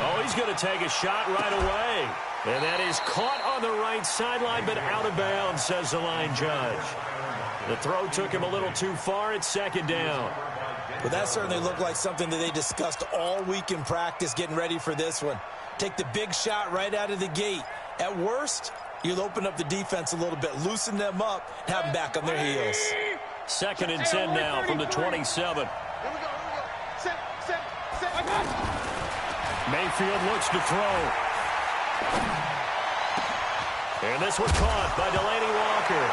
Oh, he's going to take a shot right away. And that is caught on the right sideline, but out of bounds, says the line judge. The throw took him a little too far. It's second down. Well, that certainly looked like something that they discussed all week in practice getting ready for this one. Take the big shot right out of the gate. At worst, you'll open up the defense a little bit, loosen them up, and have them back on their heels. Second and 10 now from the 27. Mayfield looks to throw. And this one caught by Delaney Walker.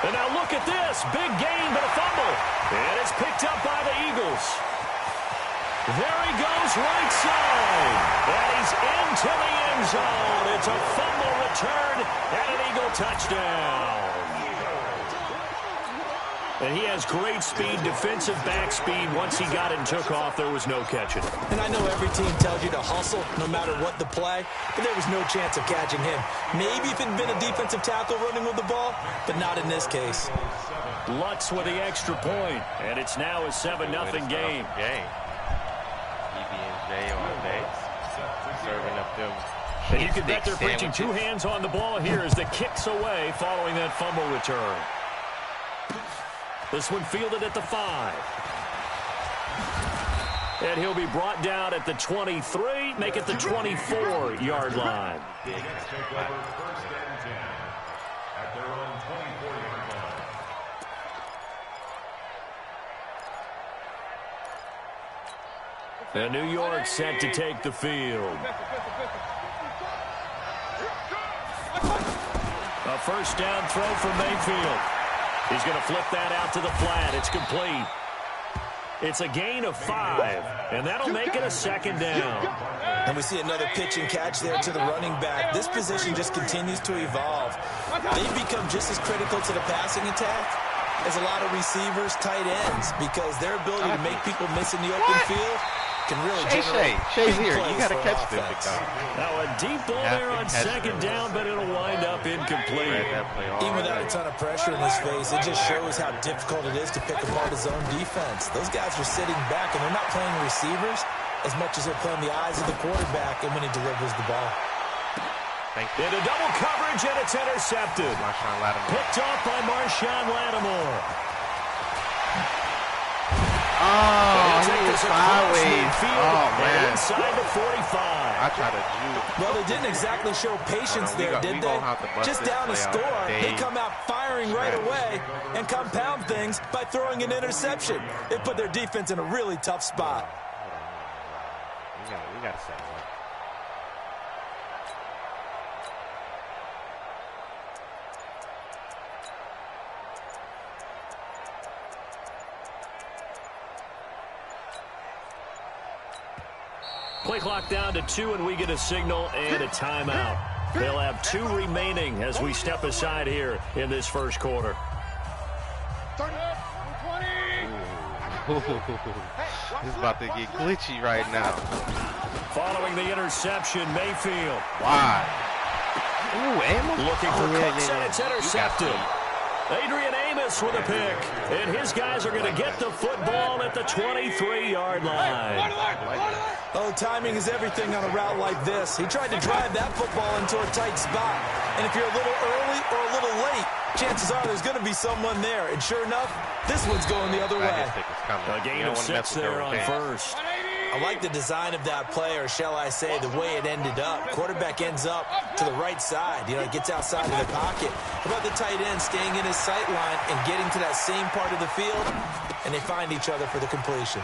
And now look at this. Big gain, but a fumble. And it's picked up by the Eagles. There he goes, right side. And he's into the end zone. It's a fumble return and an Eagle touchdown. And he has great speed, defensive back speed. Once he got it and took off, there was no catching. And I know every team tells you to hustle no matter what the play, but there was no chance of catching him. Maybe if it had been a defensive tackle running with the ball, but not in this case. Lutz with the extra point, and it's now a 7-0 game. PBandJay on base, serving up them. And you can bet they're preaching two hands on the ball here as the kicks away following that fumble return. This one fielded at the 5. And he'll be brought down at the 23, make it the 24-yard line. And New York set to take the field. A first down throw from Mayfield. He's going to flip that out to the flat. It's complete. It's a gain of 5, and that'll make it a second down. And we see another pitch and catch there to the running back. This position just continues to evolve. They've become just as critical to the passing attack as a lot of receivers, tight ends, because their ability to make people miss in the open field can really generate Shay's here. You got to catch this. Now a deep ball there on second down, but it'll wind up incomplete. Even without a ton of pressure in his face, it just shows how difficult it is to pick apart his own defense. Those guys are sitting back, and they're not playing receivers as much as they're playing the eyes of the quarterback and when he delivers the ball. Into double coverage, and it's intercepted. Picked off by Marshawn Lattimore. Oh, he was sideways. Oh, man. Inside the 45. I tried to juke. Well, they didn't exactly show patience there, did they? Just down a score, they come out firing right away and compound things by throwing an interception. They put their defense in a really tough spot. We got to say what. Play clock down to 2, and we get a signal and a timeout. They'll have 2 remaining as we step aside here in this first quarter. This is about to get glitchy right now. Following the interception, Mayfield. Why? Ooh, Amos. Looking for Cooks, and it's intercepted. Adrian Amos with a pick, and his guys are going to get the football at the 23-yard line. Oh, timing is everything on a route like this. He tried to drive that football into a tight spot. And if you're a little early or a little late, chances are there's going to be someone there. And sure enough, this one's going the other way. A gain of 6 there on first. I like the design of that play, or shall I say the way it ended up. Quarterback ends up to the right side. You know, he gets outside of the pocket. How about the tight end staying in his sight line and getting to that same part of the field? And they find each other for the completion.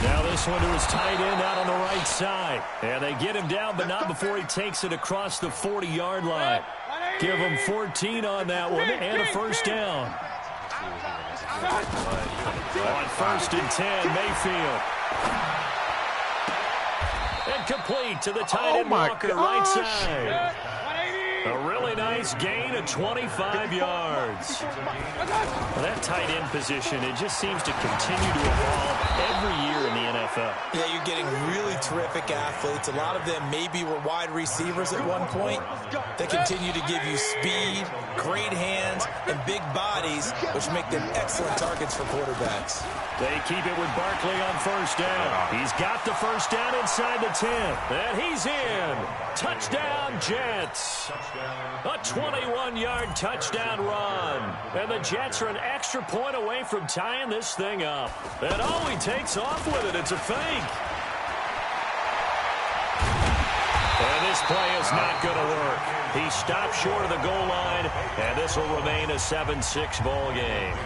Now this one to his tight end out on the right side. And they get him down, but not before he takes it across the 40-yard line. Give him 14 on that one and a first down. On first and 10, Mayfield. And complete to the tight end Walker, right side. A really nice gain of 25 yards. Well, that tight end position, it just seems to continue to evolve every year in the NFL. Yeah, you're getting really terrific athletes. A lot of them maybe were wide receivers at one point. They continue to give you speed, great hands, and big bodies, which make them excellent targets for quarterbacks. They keep it with Barkley on first down. He's got the first down inside the 10. And he's in. Touchdown, Jets. A 21-yard touchdown run. And the Jets are an extra point away from tying this thing up. And oh, he takes off with it. It's a fake. And this play is not going to work. He stopped short of the goal line, and this will remain a 7-6 ball game.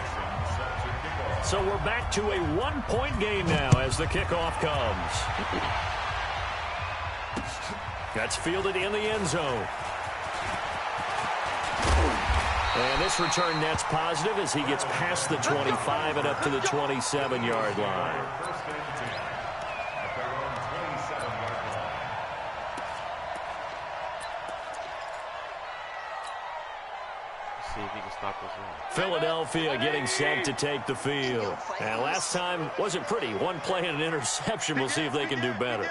So we're back to a one-point game now as the kickoff comes. That's fielded in the end zone. And this return net's positive as he gets past the 25 and up to the 27-yard line. See if he can stop this run. Philadelphia getting set to take the field. And last time wasn't pretty. One play and an interception. We'll see if they can do better.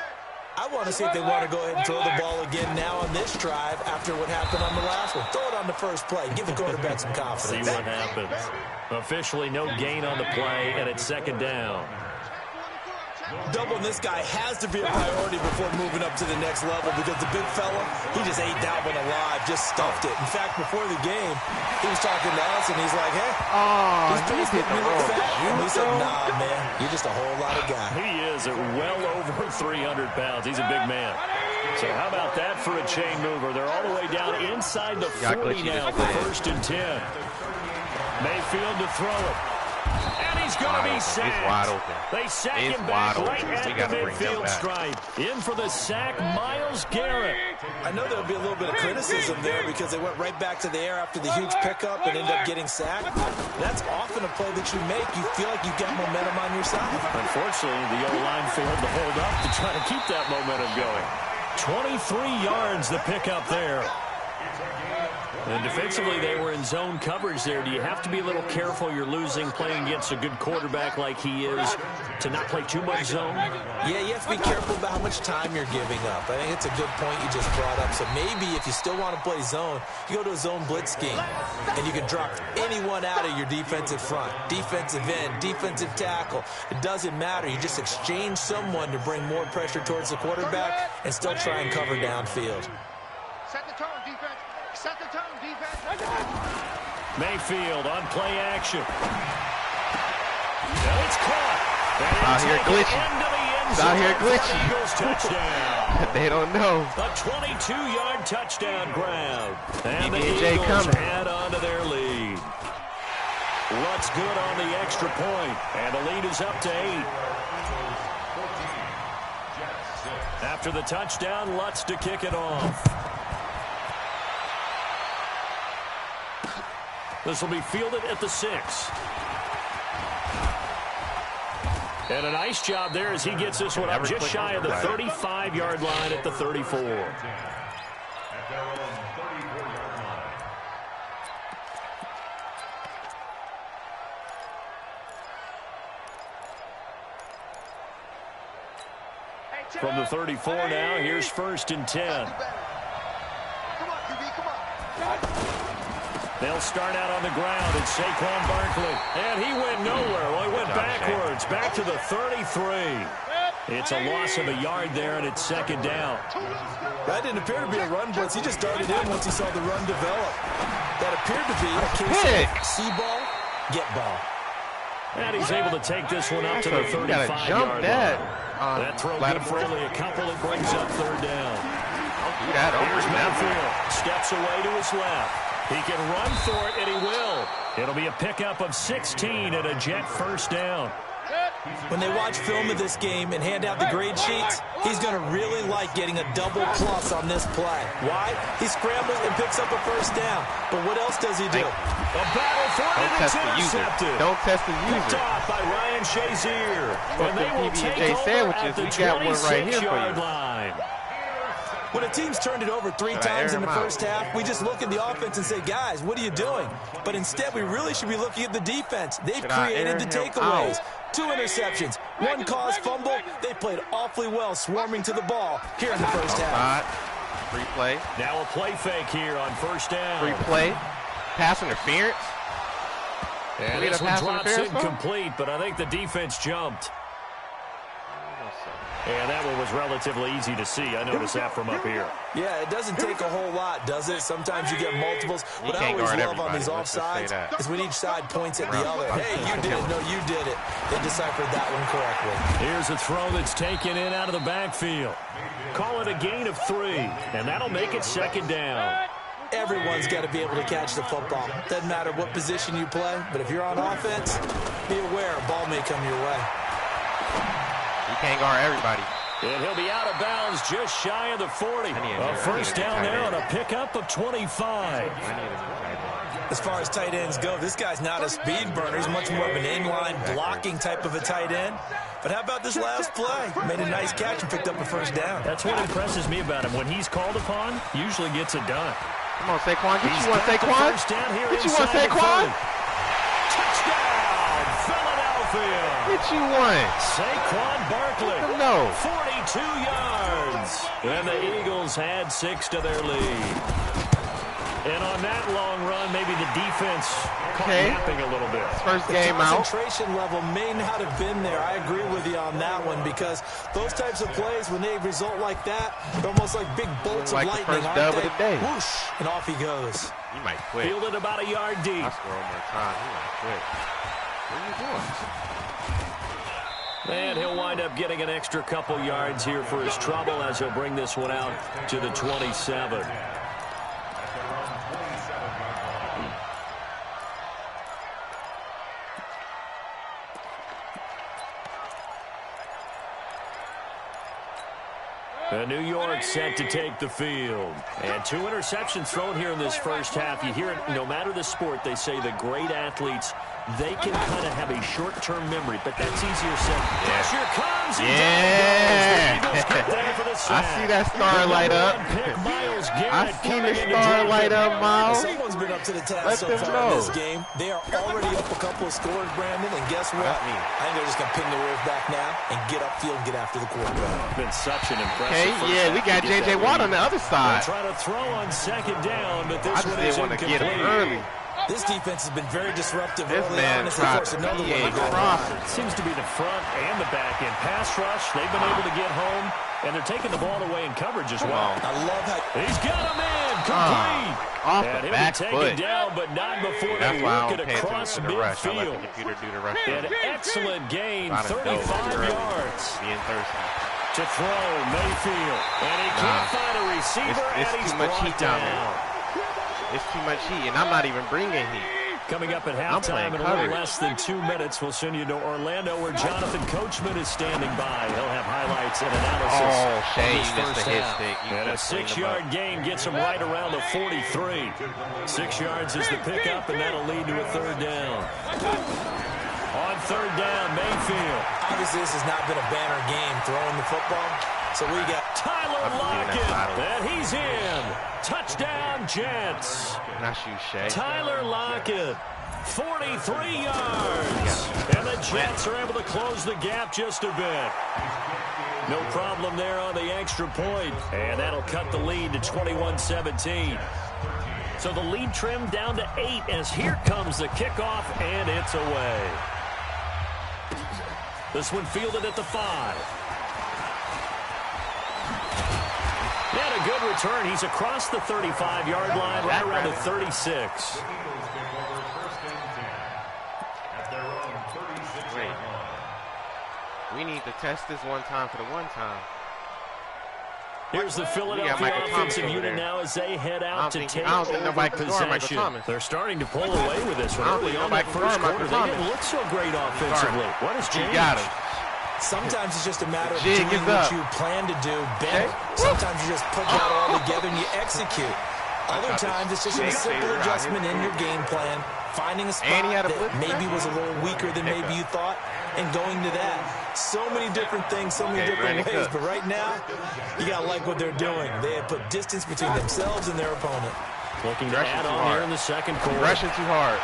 I want to see if they want to go ahead and throw the ball again now on this drive after what happened on the last one. Throw it on the first play. Give the quarterback some confidence. See what happens. Officially no gain on the play, and it's second down. Doubling this guy has to be a priority before moving up to the next level because the big fella, he just ate Dalvin alive, just stuffed it. In fact, before the game, he was talking to us, and he's like, hey, he's making me look fat. And we said, nah, man, you're just a whole lot of guy. He is at well over 300 pounds. He's a big man. So how about that for a chain mover? They're all the way down inside the 40 now for first and 10. Mayfield to throw it. And he's going to be sacked. He's wide open. They sack him back right at the midfield stripe. In for the sack, Myles Garrett. I know there'll be a little bit of criticism there because they went right back to the air after the huge pickup and ended up getting sacked. That's often a play that you make. You feel like you've got momentum on your side. Unfortunately, the O-line failed to hold up to try to keep that momentum going. 23 yards the pickup there. And defensively, they were in zone coverage there. Do you have to be a little careful? You're losing playing against a good quarterback like he is to not play too much zone? Yeah, you have to be careful about how much time you're giving up. I think it's a good point you just brought up. So maybe if you still want to play zone, you go to a zone blitz scheme, and you can drop anyone out of your defensive front, defensive end, defensive tackle. It doesn't matter. You just exchange someone to bring more pressure towards the quarterback and still try and cover downfield. Set the tone, defense. Set the tone, defense. Mayfield on play action. Now it's caught. Out here glitching. Out here glitching. Eagles touchdown. They don't know. A 22-yard touchdown grab. And the PBandJay Eagles coming. add on to their lead. What's good on the extra point? And the lead is up to 8. After the touchdown, Lutz to kick it off. This will be fielded at the 6. And a nice job there as he gets this one up just shy of the 35-yard line at the 34. From the 34 now, here's first and 10. Come on, QB, come on. They'll start out on the ground. It's Saquon Barkley. And he went nowhere. Well, he went backwards. Back to the 33. It's a loss of a yard there, and it's second down. That didn't appear to be a run blitz. He just darted in once he saw the run develop. That appeared to be a case of see ball, get ball. And he's able to take this one up to the 35-yard line. That throw good for only a couple. It brings up third down. Here's Mayfield. Steps away to his left. He can run for it, and he will. It'll be a pickup of 16 and a Jet first down. When they watch film of this game and hand out the grade sheets, he's going to really like getting a double plus on this play. Why? He scrambles and picks up a first down. But what else does he do? A battle for it, and it's intercepted. Don't test the user. Picked off by Ryan Shazier. And they will take PBandJay over sandwiches. at the We got one right here for 26-yard you. line. When a team's turned it over 3 times in the first half, we just look at the offense and say, guys, what are you doing? But instead, we really should be looking at the defense. They've created the takeaways. 2 interceptions, 1 caused fumble. They played awfully well swarming to the ball here in the first half. Free play. Now a play fake here on first down. Free play. Pass interference. And this one drops incomplete, but I think the defense jumped. And that one was relatively easy to see. I noticed that from up here. Yeah, it doesn't take a whole lot, does it? Sometimes you get multiples. What I always love on these offsides is when each side points at the other. Hey, you did it. No, you did it. They deciphered that one correctly. Here's a throw that's taken in out of the backfield. Call it a gain of 3, and that'll make it second down. Everyone's got to be able to catch the football. Doesn't matter what position you play, but if you're on offense, be aware a ball may come your way. You can't guard everybody. And he'll be out of bounds just shy of the 40. A first down there on a pickup of 25. As far as tight ends go, this guy's not a speed burner. He's much more of an inline blocking type of a tight end. But how about this last play? Made a nice catch and picked up a first down. That's what impresses me about him. When he's called upon, usually gets it done. Come on, Saquon. Get you one, Saquon. Get you one, Saquon. Touchdown, Philadelphia. Get you one. Saquon Barkley. No. 42 yards. And the Eagles had 6 to their lead. And on that long run, maybe the defense caught napping a little bit. First game out. The concentration level may not have been there. I agree with you on that one because those types of plays, when they result like that, they're almost like big bolts of lightning, aren't they? Of the day. Whoosh, and off he goes. He might quit. Fielded about a yard deep. I swear one more time, he might quit. What are you doing? And he'll wind up getting an extra couple yards here for his trouble as he'll bring this one out to the 27. New York set to take the field. And 2 interceptions thrown here in this first half. You hear it, no matter the sport, they say the great athletes, they can kind of have a short-term memory, but that's easier said. Pressure comes and I see that star light up. I see the star light up, Miles. Someone's been up to the task so far in this game. They are already up a couple of scores, Brandon, and guess what? I think they're just going to pin their ears back now and get upfield and get after the quarterback. Been such an impressive we got J.J. Watt on the other side. Trying to throw on second down, but this one is incomplete. I just didn't want to get him early. This defense has been very disruptive early man on as they force another one to go wrong. Seems to be the front and the back end. Pass rush, they've been able to get home, and they're taking the ball away in coverage as well. I love how he's got him in, complete. Off and the he'll back be taken foot. down, but not before they work it across midfield. An excellent gain, 35 yards. Being thirsty. To throw, Mayfield. And he can't find a receiver, and he's brought down. It's too much heat, and I'm not even bringing heat. Coming up at halftime in a little less than 2 minutes, we'll send you to Orlando where Jonathan Coachman is standing by. He'll have highlights and analysis. Oh, Shane, you missed the hit stick. And a 6-yard gain gets him right around the 43. 6 yards is the pickup, and that'll lead to a third down. On third down, Mayfield. Obviously, this has not been a banner game throwing the football. So we got Tyler Lockett, and he's in. Touchdown, Jets. Not you, Shay. Tyler Lockett, 43 yards. And the Jets are able to close the gap just a bit. No problem there on the extra point. And that'll cut the lead to 21-17. So the lead trimmed down to 8 as here comes the kickoff, and it's away. This one fielded at the 5. He had a good return. He's across the 35-yard line, right around the 36. Wait. We need to test this one time for the one time. Here's the Philadelphia offensive unit now as they head out to take over possession. They're starting to pull away with this one early on that first quarter. They didn't look so great offensively. What has changed? Sometimes it's just a matter of doing what you plan to do better. Sometimes you just put that all together and you execute. Other times it's just a simple adjustment in your game plan, finding a spot that maybe was a little weaker than maybe you thought, and going to that. so many different things, so many different ways. But right now, you got to like what they're doing. They have put distance between themselves and their opponent. Looking to add on here in the second quarter. Rushing too hard.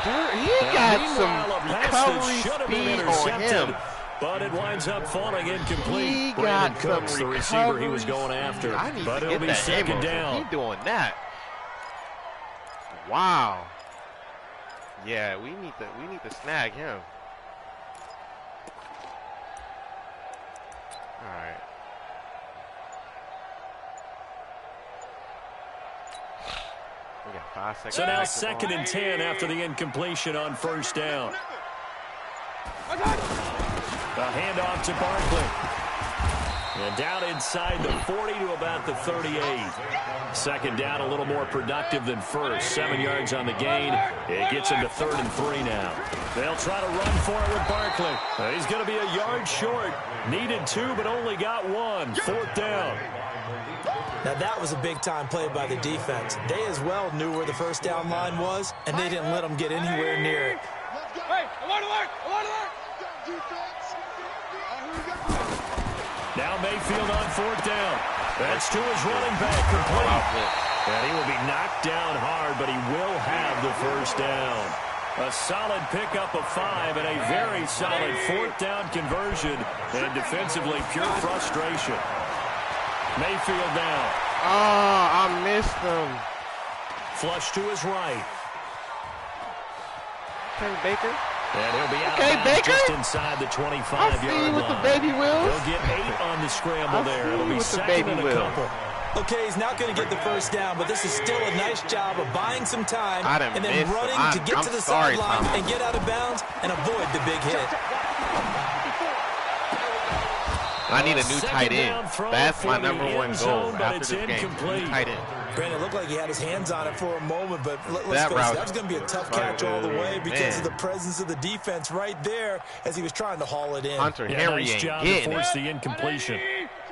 He got some recovery speed on him. But it winds up falling incomplete. He Brandon got Cooks, some the receiver he was going after. But it'll be second down. He's doing that. Wow. Yeah, we need to snag him. All right. We got 5 seconds. So now 2nd and 10 after the incompletion on first down. A handoff to Barkley. And down inside the 40 to about the 38. Second down, a little more productive than first. 7 yards on the gain. It gets him to 3rd and 3 now. They'll try to run for it with Barkley. He's going to be a yard short. Needed 2, but only got 1. 4th down. Now, that was a big-time play by the defense. They as well knew where the first down line was, and they didn't let them get anywhere near it. Hey, I want to work. I want to work. Defense. Now Mayfield on 4th down. That's to his running back, complete. And he will be knocked down hard, but he will have the first down. A solid pickup of 5 and a very solid 4th down conversion. And defensively, pure frustration. Mayfield now. Oh, I missed him. Flush to his right. Okay, Baker. And he'll be out of bounds just inside the 25-yard line. with the baby wheels. He'll get 8 on the scramble there. It'll be second and a couple. Okay, he's not going to get the first down, but this is still a nice job of buying some time and then running to get to the sideline and get out of bounds and avoid the big hit. I need a new tight end. That's my #1 goal after this game. New tight end. Brandon, it looked like he had his hands on it for a moment, but let's face it, that was going to be a tough catch all the way because of the presence of the defense right there as he was trying to haul it in. Hunter Henry nice job to force the incompletion.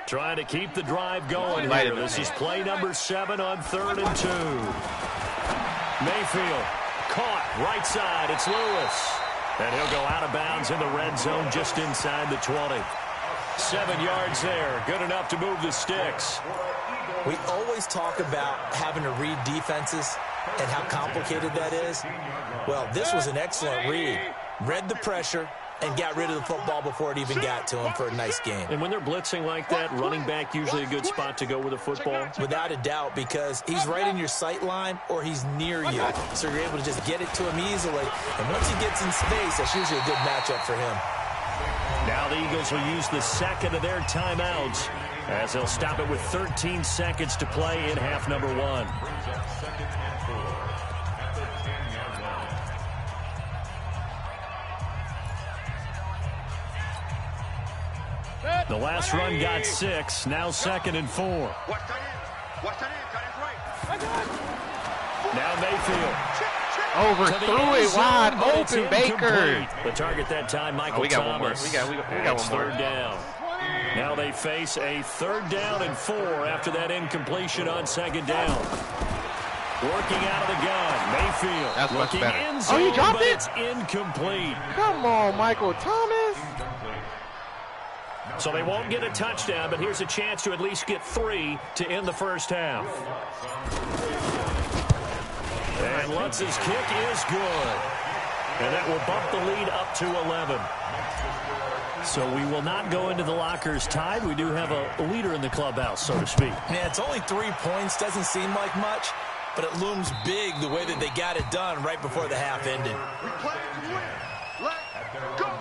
Trying to keep the drive going here. This is play number 7 on 3rd and 2. Mayfield caught right side. It's Lewis. And he'll go out of bounds in the red zone just inside the 20. 7 yards there. Good enough to move the sticks. We always talk about having to read defenses and how complicated that is. Well, this was an excellent read. Read the pressure and got rid of the football before it even got to him for a nice game. And when they're blitzing like that, running back usually a good spot to go with a football? Without a doubt, because he's right in your sight line or he's near you. So you're able to just get it to him easily. And once he gets in space, that's usually a good matchup for him. Now the Eagles will use the second of their timeouts as they'll stop it with 13 seconds to play in half number 1. The last run got 6. Now 2nd and 4. Now Mayfield. Overthrew it wide open, Baker. The target that time, Michael Thomas. We got one more. 3rd down. Now they face a 3rd down and 4 after that incompletion on 2nd down. Working out of the gun, Mayfield. That's much better. In zone, he dropped it? It's incomplete. Come on, Michael Thomas. So they won't get a touchdown, but here's a chance to at least get 3 to end the first half. And Lutz's kick is good. And that will bump the lead up to 11. So we will not go into the lockers tied. We do have a leader in the clubhouse, so to speak. Yeah, it's only 3 points. Doesn't seem like much, but it looms big the way that they got it done right before the half ended. We play to win. Let's go.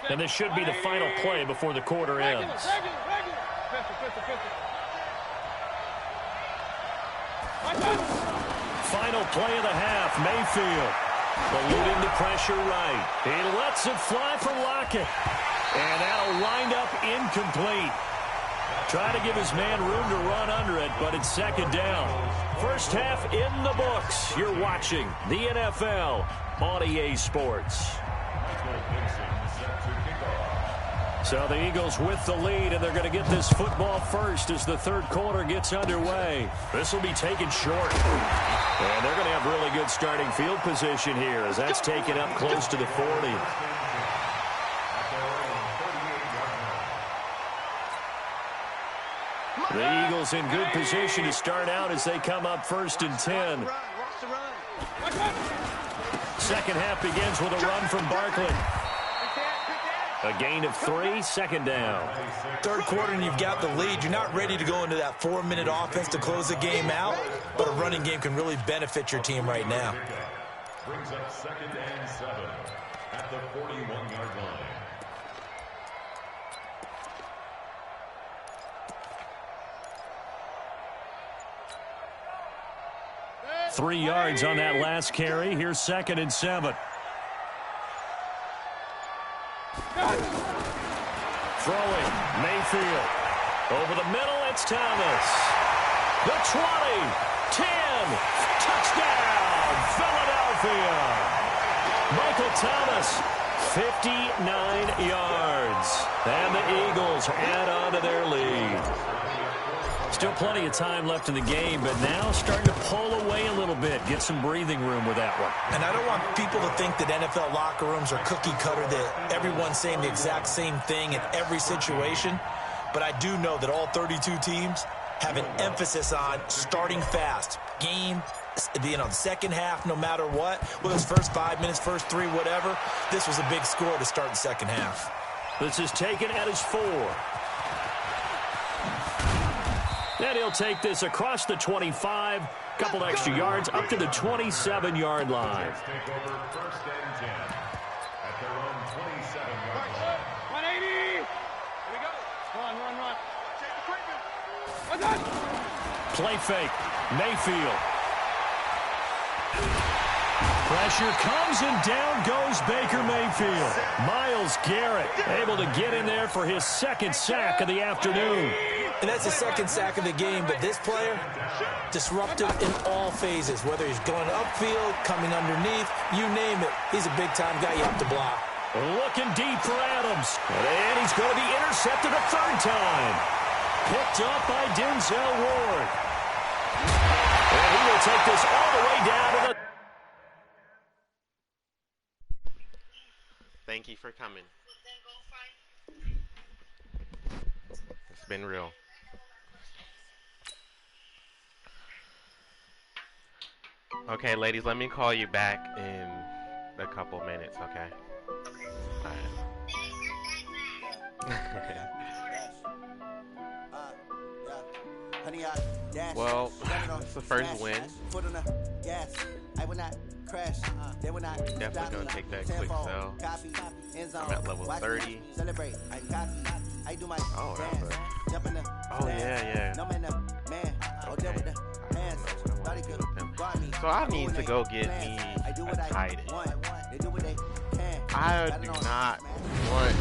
And this should be the final play before the quarter ends. Final play of the half, Mayfield. Eluding the pressure right. He lets it fly for Lockett. And that'll wind up incomplete. Try to give his man room to run under it, but it's 2nd down. First half in the books. You're watching the NFL on EA Sports. So the Eagles with the lead, and they're going to get this football first as the third quarter gets underway. This will be taken short. And they're going to have really good starting field position here as that's taken up close to the 40. The Eagles in good position to start out as they come up 1st and 10. Second half begins with a run from Barkley. A gain of 3, second down. Third quarter and you've got the lead. You're not ready to go into that 4-minute offense to close the game out, but a running game can really benefit your team right now. Brings up 2nd and 7 at the 41-yard line. 3 yards on that last carry. Here's 2nd and 7. Throwing, Mayfield. Over the middle, it's Thomas. The 20, 10, touchdown, Philadelphia. Michael Thomas, 59 yards. And the Eagles add on to their lead. Still plenty of time left in the game, but now starting to pull away a little bit, get some breathing room with that one. And I don't want people to think that NFL locker rooms are cookie cutter, that everyone's saying the exact same thing in every situation. But I do know that all 32 teams have an emphasis on starting fast. Game, the second half, no matter what, whether it's first 5 minutes, first 3, whatever, this was a big score to start the second half. This is taken at his 4. And he'll take this across the 25, couple extra yards up to the 27-yard line. Take over 1st and 10 at their own 27-yard line. 180. Here we go. Run. Check the quickness. Play fake. Mayfield. Pressure comes and down goes Baker Mayfield. Myles Garrett able to get in there for his 2nd sack of the afternoon. And that's the 2nd sack of the game, but this player, disruptive in all phases, whether he's going upfield, coming underneath, you name it. He's a big-time guy you have to block. Looking deep for Adams. And he's going to be intercepted a 3rd time. Picked up by Denzel Ward. And he will take this all the way down to the... Thank you for coming. It's been real. Okay, ladies, let me call you back in a couple minutes, okay? Alright. Well, it's the first win. Definitely gonna take that quick sell. I'm at level 30. Oh, that's a... Oh, yeah. Okay. So I need to go get me a tight end. I do not want to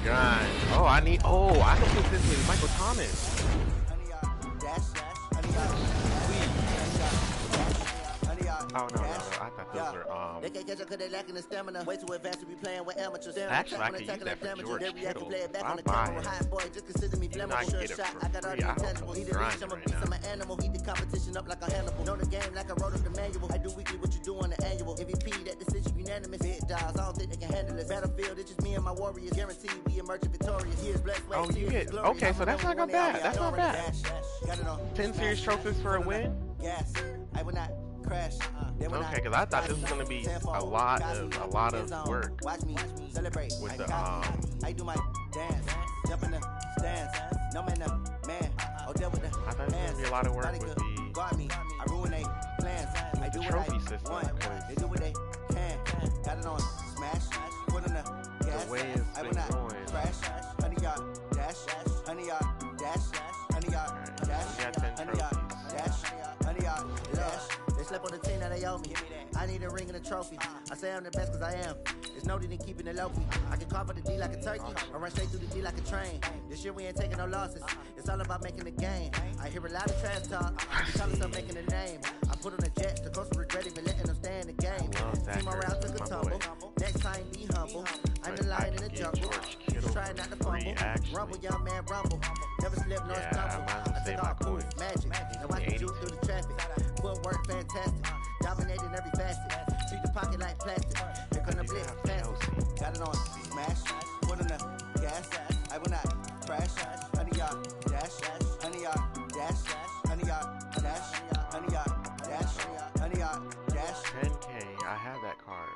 grind. I can put this with Michael Thomas. Oh, no. I thought those were, Actually, I could use that for George Kittle. I'll buy it. Even I can get it for free. I don't know what's grinding right now. Oh, you get... Okay, so that's not bad. That's not bad. 10 series trophies for a win? Okay, because I thought this was going to be a lot of work with the I thought this was going to be a lot of work with the trophy system, because the way it's been going. We got 10 trophies. Slept on the team that they owe me. I need a ring and a trophy. I say I'm the best because I am. It's no need in keeping it low key. I can carve up the D like a turkey, or run straight through the D like a train. This year we ain't taking no losses. It's all about making the game. I hear a lot of trash talk. You tell us I'm making a name. I put on a jet. The coach will regret even letting them stay in the game. Team around took a tumble. Next time be humble. I'm the lion in the jungle. Try not to fumble. Rumble, young man, rumble. Never slip nor stumble. I take off cool magic. Now I can shoot through the traffic. Footwork fantastic. Dominating every facet. Treat the pocket like plastic. Here come the blitz, pass it. Got it on smash. Put in the gas. I will not crash. 100 yard dash. 100 yard dash. 100 yard dash. 100 yard dash. 100 yard dash. 10K. I have that card.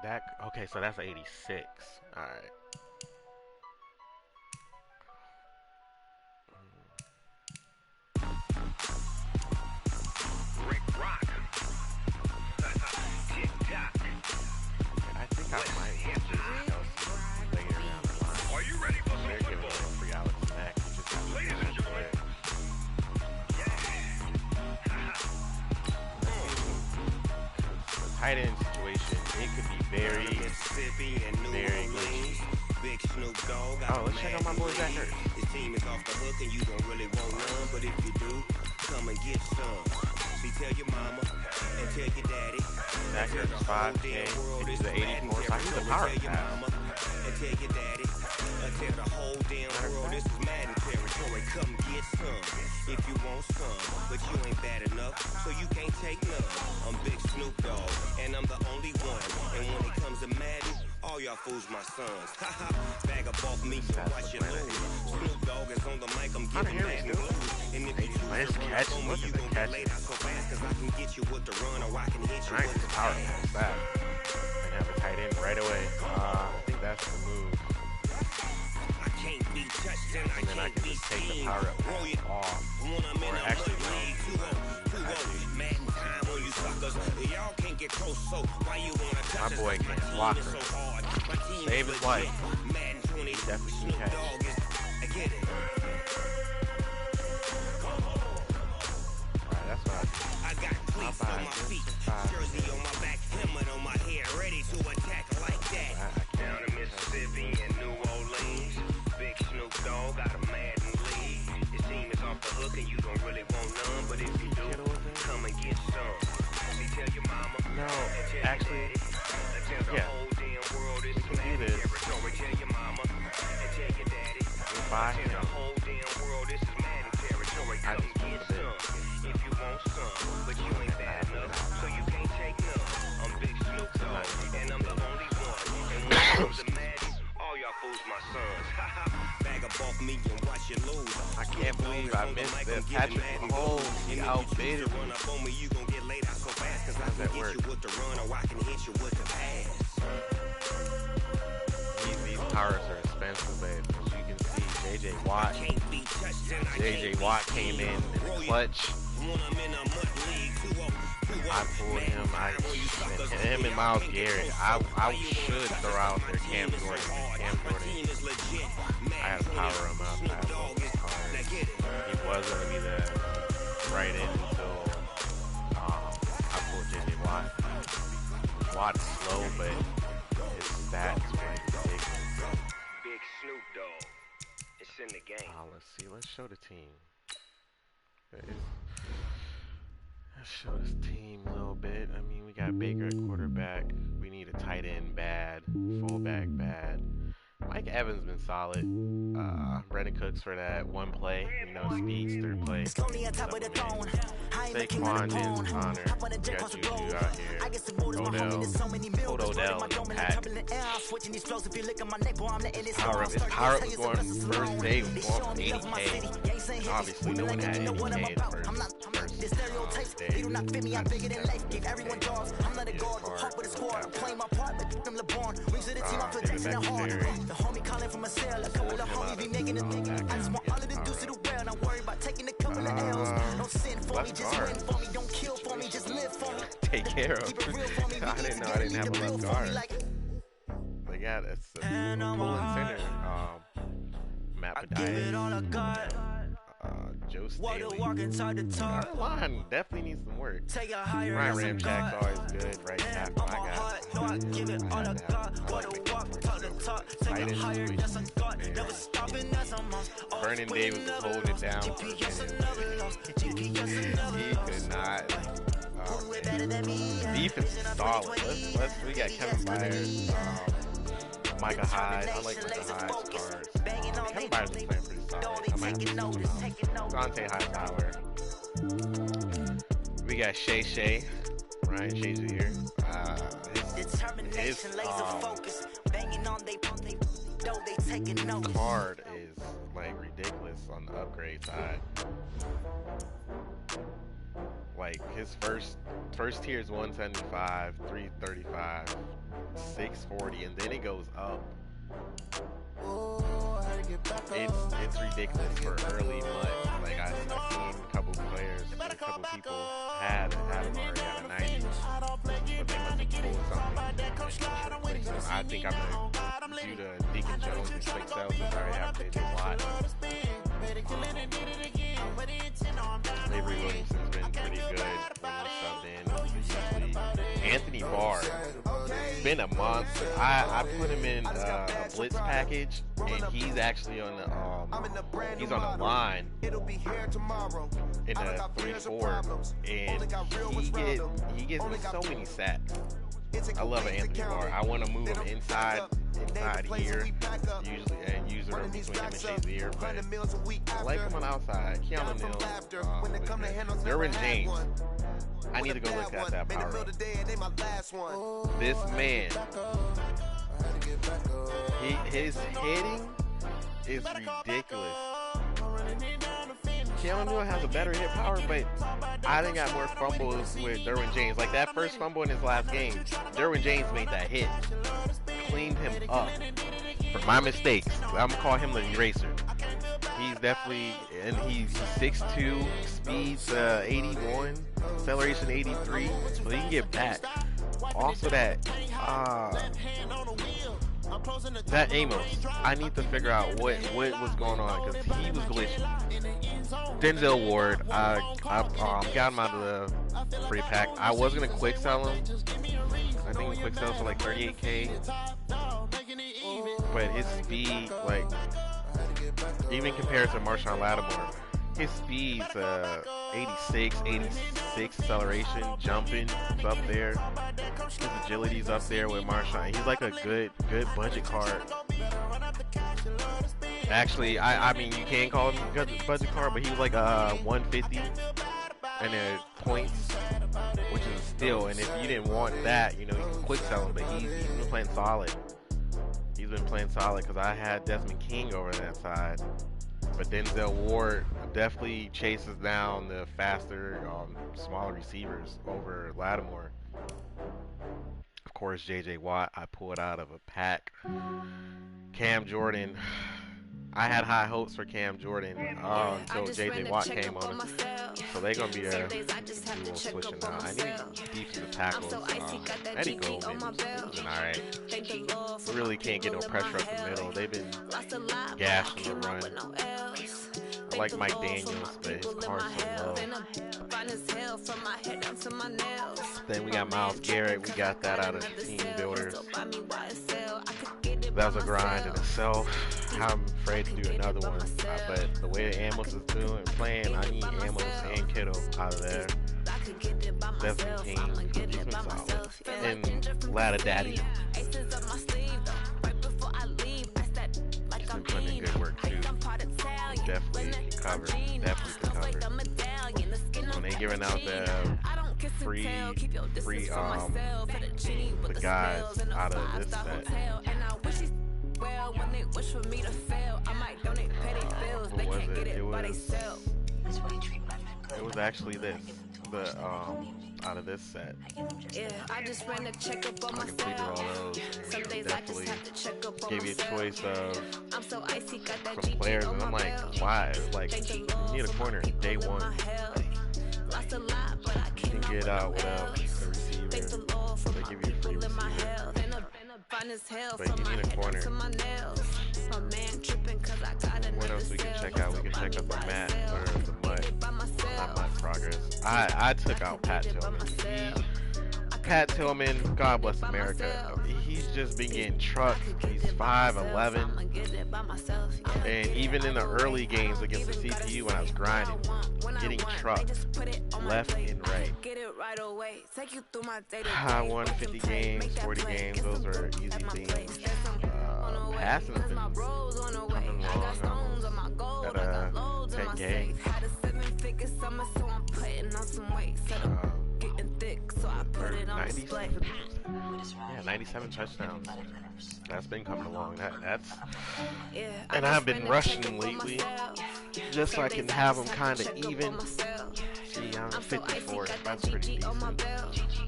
That okay, so that's 86. All right. Rick Rock. Tick tock. I think I might have to later down the line. Are you ready for some They're giving football? him free Alex Mack. He just has to Ladies and gentlemen. the tight end situation. It could be very glitchy. Big Snoop Dogg. Oh, let's check out my boy Zach Ertz. His team is off the hook and you don't really want none, but if you do, come and get some. See, tell your mama and tell your daddy. Zach Ertz 5K. He's the 84, so he's a power pass. And tell your daddy, tell the whole damn world this is Madden territory. Come get some if you want some, but you ain't bad enough, so you can't take none. I'm Big Snoop Dogg, and I'm the only one. And when it comes to Madden, all y'all fools my sons. Bag up off me, so watch your lose. Snoop Dogg is on the mic, I'm getting mad news. And if you Nice catch. Look at the catch. laid out so fast, cause I can get you with the run, or I can hit you Nice with the power pass. pass back. And have a tight end right away. I think that's the move. I can't be touched and And then I can be just take the seen. power Roll it up off. when I'm in Or a actually, mud league. actually, Madden time when you suckers. Y'all can't get close, so why you wanna touch my us? boy My can team block is her. so hard. My team Save is his legit. life. Madden 20, definitely Snoop can. Dogg is, I get it. Alright, that's what I got cleats on my feet, jersey on my back, helmet on my head, ready to attack like that. Down in Mississippi and New Orleans, Big Snoop Dogg got a Madden league. Your team is off the hook and you don't really want none, but if you do, come and get some. See, tell your mama. No, and tell actually, your daddy, tell the yeah. whole damn world it's We can do Madden this. territory. Tell your mama and tell your daddy, buy tell the him. whole damn world this is Madden territory. I Come just want get a bit. some if you want some, but you ain't bad enough, so you can't take none. I'm Big Snoop Dogg, and I'm the only one. And when it comes to Madden, all y'all fools my sons. Bag up off me and watch you lose. I can't believe I missed that. Patrick Mahomes, he outbid me. Run up on me, you gon' get laid out so fast, cause I can that get work? you with the run, or I can hit you with the pass. These powers are expensive, babe. As you can see, JJ Watt. Can't be touched and I JJ can't Watt be came seen. in the clutch. When I'm in a mud league, 2-0, I pulled him. And him and Myles Garrett. I should throw out their Cam Jordan. Cam Jordan. I had to power him up. I had both his cards. He was going to be the right end until I pulled JJ Watt. Watt's slow, but his stats were ridiculous. Big Snoop Dogg. It's in the game. Let's see. Let's show the team. Let's show this team a little bit. I mean, we got Baker at quarterback. We need a tight end bad. Fullback bad. Mike Evans been solid. Brandon Cooks for that one play. You know, speeds through play. Saquon, James Conner. We got Juju out here. Odell, Pat. His power up was going first day was going for 80K. And obviously, no one had 80K the first day. The homie calling from a cell, a couple of homies be making a nigga. I just want all of the dudes to do well, not worry about taking a couple of L's. Don't sin for me, just win for me, don't kill for me, just live for me. Take care of. I didn't know I didn't have a left guard. But yeah, that's a pulling center. Matt Padias. Joe Staley. Our line definitely needs some work. Ryan Ramchak's always good, right? Tackle, I got it. Vernon Davis was holding it down. He could not. Defense is solid. We got Kevin Byers. Micah Hyde. I like Micah Hyde's cards. Kevin Byard's been playing pretty solid. I might have to switch him out. Dante Hightower. We got Shay. Ryan Shazier. His card is like ridiculous on the upgrade side. Like his first tier is 175, 335, 640, and then it goes up. It's ridiculous for early mud. Like I've seen a couple players, a couple people had him already at a 90, but they must have pulled something. So I think I'm gonna do the Deacon Jones and quick sales since I already have JJ Watt. Avery Williamson's been pretty good when he subbed in. Usually Anthony Barr, been a monster. I put him in a blitz package, and he's actually on the line in the 3-4, and he gives me so many sacks. I love Anthony Barr. I want to move him inside here, usually, and use him between him and Shazier, but I like him on the outside. Keanu Neal, Derwin James. I need to go look at that power up. This man, his hitting is ridiculous. Keanu Neal has a better hit power, but I think got more fumbles with Derwin James. Like that first fumble in his last game, Derwin James made that hit, cleaned him up for my mistakes. I'm gonna call him the eraser. He's definitely, and he's 6'2", speeds 81, acceleration 83, so he can get back. Also that Amos, I need to figure out what was going on because he was glitching. Denzel Ward, I got him out of the free pack. I was gonna quick sell him. I think he quick sells for like 38K, but his speed, like, even compared to Marshawn Lattimore, his speed's 86 acceleration, jumping is up there. His agility's up there with Marshawn. He's like a good budget card. Actually, I mean, you can call him a good budget card, but he was like 150 and then points, which is a steal. And if you didn't want that, you know, you can quick sell him, but he's been playing solid. He's been playing solid because I had Desmond King over that side. But Denzel Ward definitely chases down the faster, smaller receivers over Lattimore. Of course, JJ Watt, I pulled out of a pack. Cam Jordan, I had high hopes for Cam Jordan until JJ Watt came on. So they're going to be there dual switching out. I need defensive tackles. Eddie Goldman, alright. Really can't get no pressure up the middle. They've been gashing the run. I like Mike Daniels, but his card's so low. Then we got Myles Garrett. We got that out of the team builders. That was a grind in itself. I'm afraid to do another one. But the way Amos is playing, I need Amos and Kittle out of there. Desmond King, he's been solid. And Ladder Daddy. He's been putting in good work too. Definitely can cover. When they giving out the free the guys out of this set. What was it? It was actually this. The out of this set. Yeah, I just ran a check up on myself. I completed all those. Some days I just have to check up on myself. Gave you a choice of some players, and I'm like, why? Like, you need a corner day one. You can get out without a receiver, so they give you a free receiver. But you need a corner. What else we can check out? We can check out the mat or the mud. Not much progress. I took out Pat Jones. Pat Tillman, God bless America. He's just been getting trucked. He's 5'11", and even in the early games against the CPU when I was grinding, getting trucked left and right. I won 50 games, 40 games. Those are easy things. Passing has been coming along. At 10 games. 97 touchdowns. That's been coming along. That's and I've been rushing him lately, just so I can have him kind of even. See, I'm 54. That's pretty decent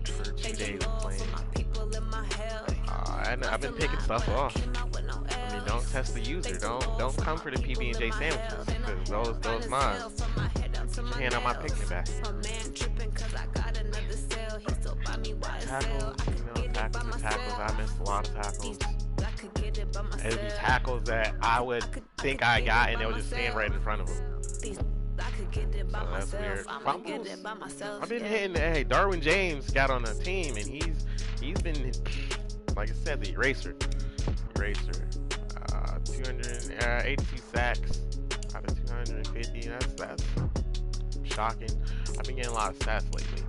for 2 days of playing. And I've been picking stuff off. I mean, don't test the user. Don't come for the PB&J sandwiches, because those mine. Get your hand on my picnic basket. Tackles, tackles. I missed a lot of tackles. It'd be tackles that I would think I got, and they would just stand right in front of them. So that's weird. Fumbles. I've been hitting. Hey, Darwin James got on the team, and he's been, like I said, the eraser. 282 sacks out of 250. That's shocking. I've been getting a lot of stats lately.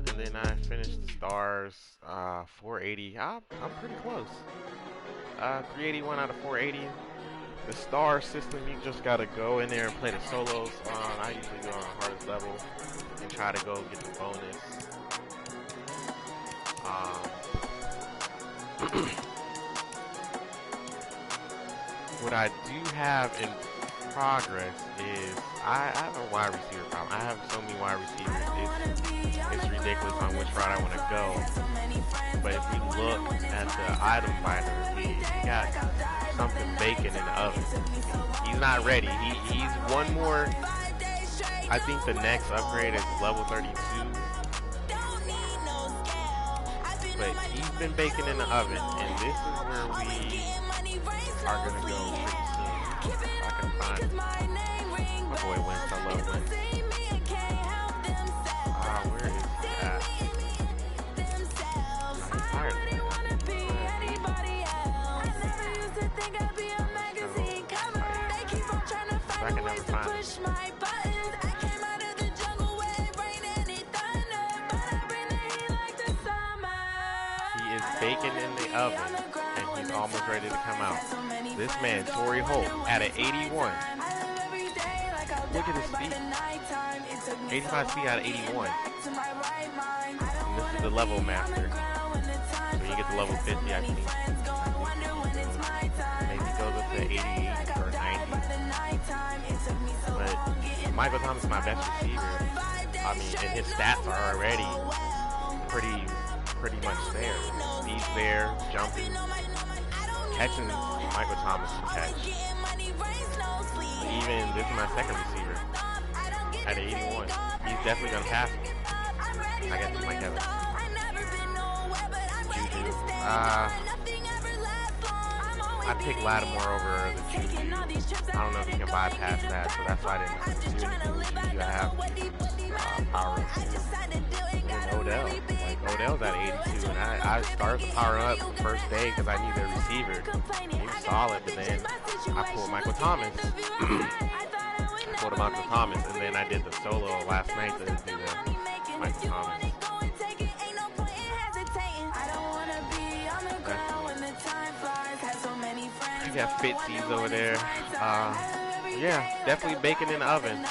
And then I finished the stars, 480. I'm pretty close. 381 out of 480. The star system, you just gotta go in there and play the solos. I usually go on the hardest level and try to go get the bonus. What I do have in progress is I have a wide receiver problem. I have so many wide receivers. It's ridiculous on which route I want to go. But if we look at the item finder, we got something baking in the oven. He's not ready. He's one more. I think the next upgrade is level 32. But he's been baking in the oven, and this is where we are gonna go pretty soon. If I can find him. My boy Wentz, I love Wentz. Where is he at? I'm tired of him. I can never find him. He is baking in the oven, and he's almost ready to come out. This man, Torrey Holt, at an 81. Look at his speed. 85 speed out of 81. And this is the level master. So you get to level 50, I think. Maybe it goes up to 88 or 90. But Michael Thomas is my best receiver. I mean, and his stats are already pretty much there. He's there, jumping, catching. Michael Thomas can catch. Even this is my second receiver at 81. He's definitely gonna pass me. I guess it's Mike Evans. Juju. I picked Lattimore over the Juju. I don't know if you can bypass that, so that's why I didn't do anything with Juju. I have power up. And Odell. Like, Odell's at 82, and I started to power up the first day because I needed a receiver. He was solid, but then I pulled Michael Thomas. Michael Thomas, and then I did the solo last night to do the Michael Thomas. You got Fitzy's over there. Yeah, definitely baking in the oven.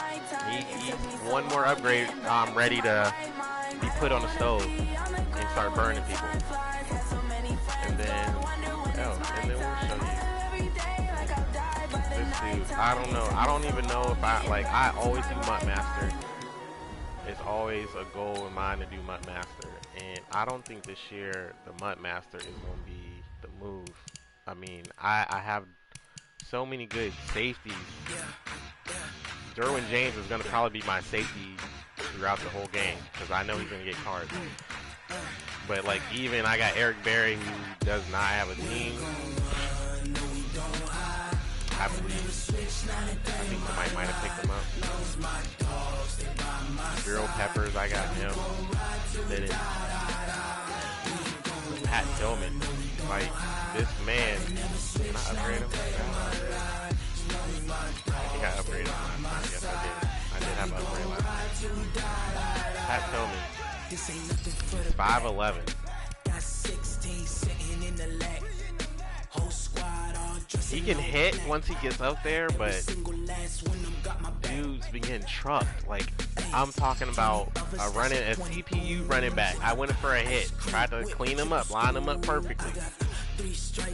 He's one more upgrade. I'm ready to be put on the stove and start burning people. And then we'll show you. This dude, I don't know. I don't even know if I always do Mutt Master. It's always a goal of mine to do Mutt Master. And I don't think this year the Mutt Master is going to be the move. I mean, I have so many good safeties. Derwin James is going to probably be my safety throughout the whole game because I know he's going to get cards. But like, even I got Eric Berry, who does not have a team. I believe. I think somebody might have picked him up. Zero Peppers, I got him. Pat Tillman. Like, this man, can I upgrade him? I think I upgraded him. Yes, I did. I did have an upgrade last night. Pat Tillman. He's 5'11". He can hit once he gets up there, but dudes be getting trucked. Like, I'm talking about a CPU running back. I went for a hit, tried to clean him up, line him up perfectly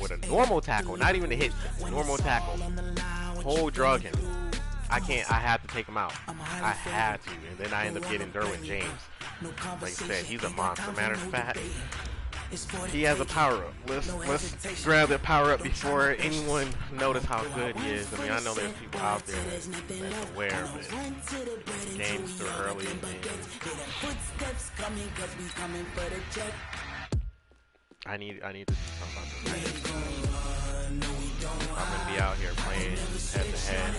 with a normal tackle, not even a hit, normal tackle. Whole drug him. I had to take him out. I had to, and then I ended up getting Derwin James. Like I said, he's a monster. Matter of fact, he has a power-up. Let's grab that power-up before anyone notice how good he is. I mean, I know there's people out there that's aware, but the game's still early in the game. I need to do something about this. I'm gonna be out here playing head-to-head.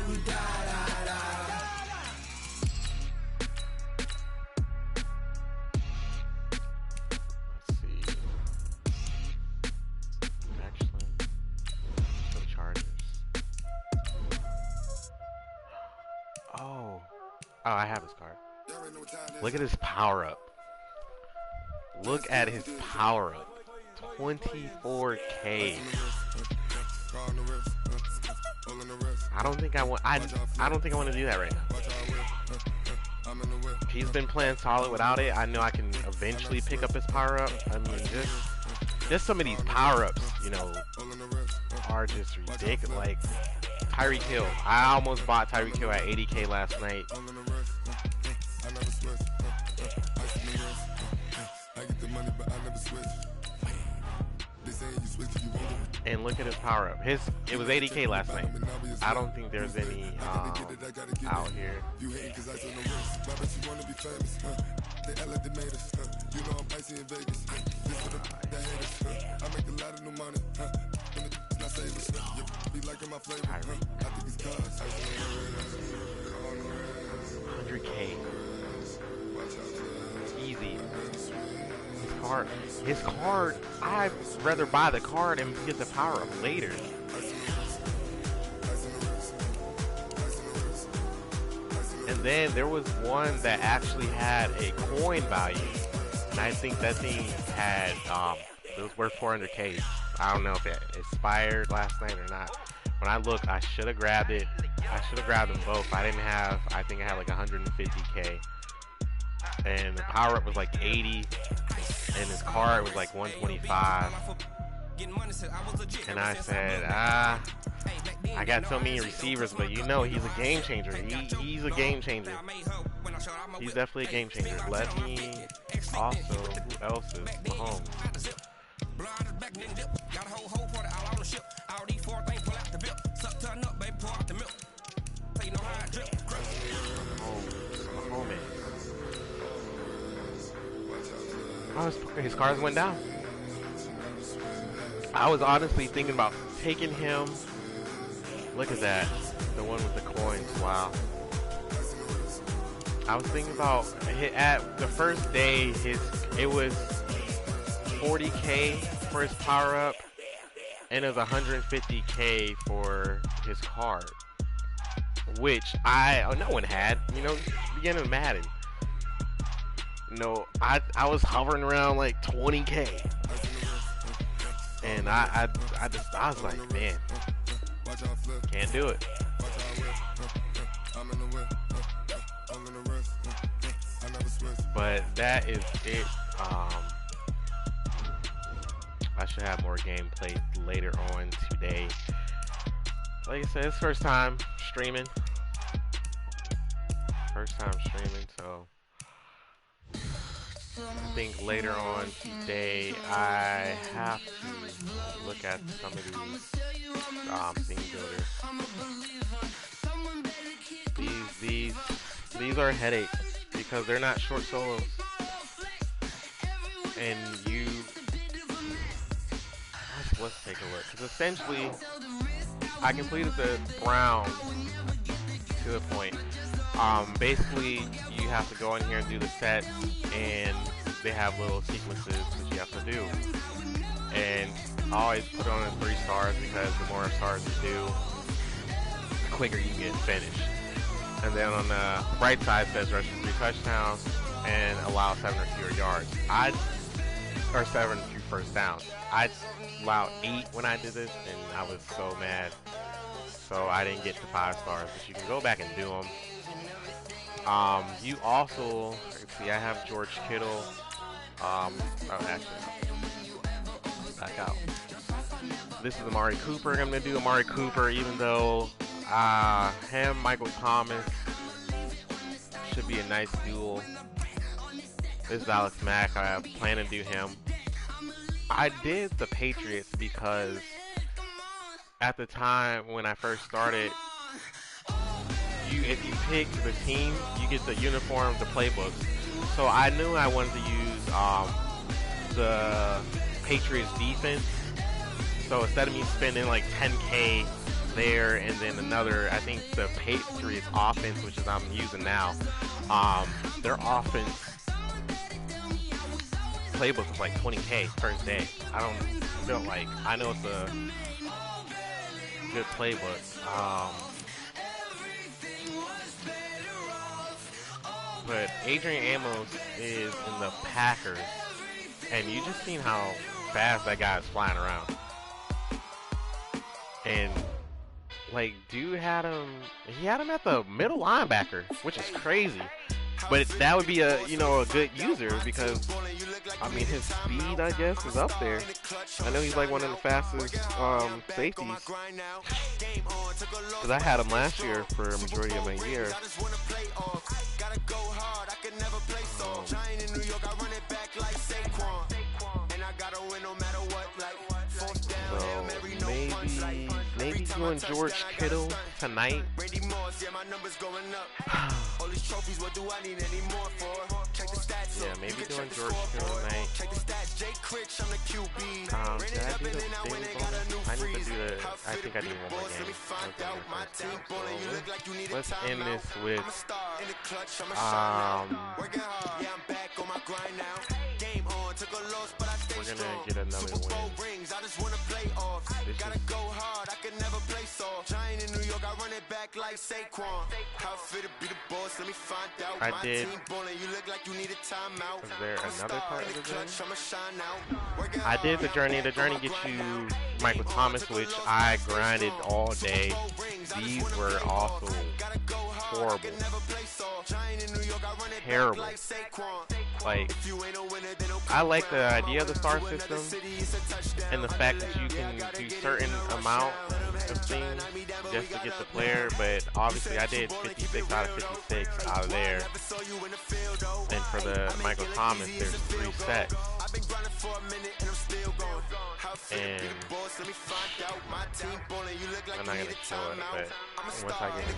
We definitely. Oh, I have his card. Look at his power up. Look at his power up. 24K. I don't think I want to do that right now. He's been playing solid without it. I know I can eventually pick up his power up. I mean, just some of these power ups, you know, are just ridiculous. Like Tyreek Hill. I almost bought Tyreek Hill at 80K last night. And look at his power up. It was 80K last night. I don't think there's any out here. Tyreek. 100K. Easy. His card, I'd rather buy the card and get the power up later. And then there was one that actually had a coin value, and I think that thing had it was worth 400K. I don't know if it expired last night or not. When I looked, I should have grabbed it. I should have grabbed them both. I think I had like 150K. And the power up was like 80, and his card was like 125. And I said, I got so many receivers, but you know he's a game changer. He's a game changer. He's definitely a game changer. Let me also, who else is Mahomes? Oh, his cards went down. I was honestly thinking about taking him. Look at that. The one with the coins. Wow. I was thinking about at the first day it was 40K for his power up, and it was 150K for his card, which no one had. You know, beginning of Madden. No, I was hovering around like 20K, and I was like, man, can't do it. But that is it. I should have more gameplay later on today. Like I said, it's first time streaming. So I think later on today I have to look at some of these theme builders. These are headaches because they're not short solos. and let's take a look. Because essentially, I completed the Brown to the point. Basically, you have to go in here and do the sets, and they have little sequences that you have to do. And I always put on a 3 stars because the more stars you do, the quicker you can get finished. And then on the right side says rush for 3 touchdowns and allow 7 or fewer yards. Or 7 or fewer first downs. I allowed 8 when I did this, and I was so mad. So I didn't get to 5 stars, but you can go back and do them. You also, let's see, I have George Kittle. Back out. This is Amari Cooper. I'm going to do Amari Cooper, even though him, Michael Thomas, should be a nice duel. This is Alex Mack. I plan to do him. I did the Patriots because at the time when I first started, if you pick the team, you get the uniform, the playbooks. So I knew I wanted to use the Patriots defense. So instead of me spending like 10K there and then another, I think the Patriots offense, which is I'm using now, their offense playbook is like 20K first day. I don't feel like, I know it's a good playbook. But Adrian Amos is in the Packers, and you just seen how fast that guy is flying around. And like, dude had him, he had him at the middle linebacker, which is crazy. But that would be a, a good user because, I mean, his speed, I guess, is up there. I know he's like one of the fastest safeties. Because I had him last year for a majority of my year. So maybe doing George Kittle tonight. Yeah, maybe doing George Kittle tonight. Did I do the daily bonus? I need to do the, I think I need one more game. So let's end this with, we're gonna get another win. I did. Is there another part of the journey? I did the journey. The journey gets you Michael Thomas, which I grinded all day. These were also horrible. Terrible. Like, I like the idea of the star system and the fact that you can do certain amount of things just to get the player, but obviously I did 56 out of 56 out of there. And for the Michael Thomas, there's 3 sets. And I'm not gonna kill it, but once I get to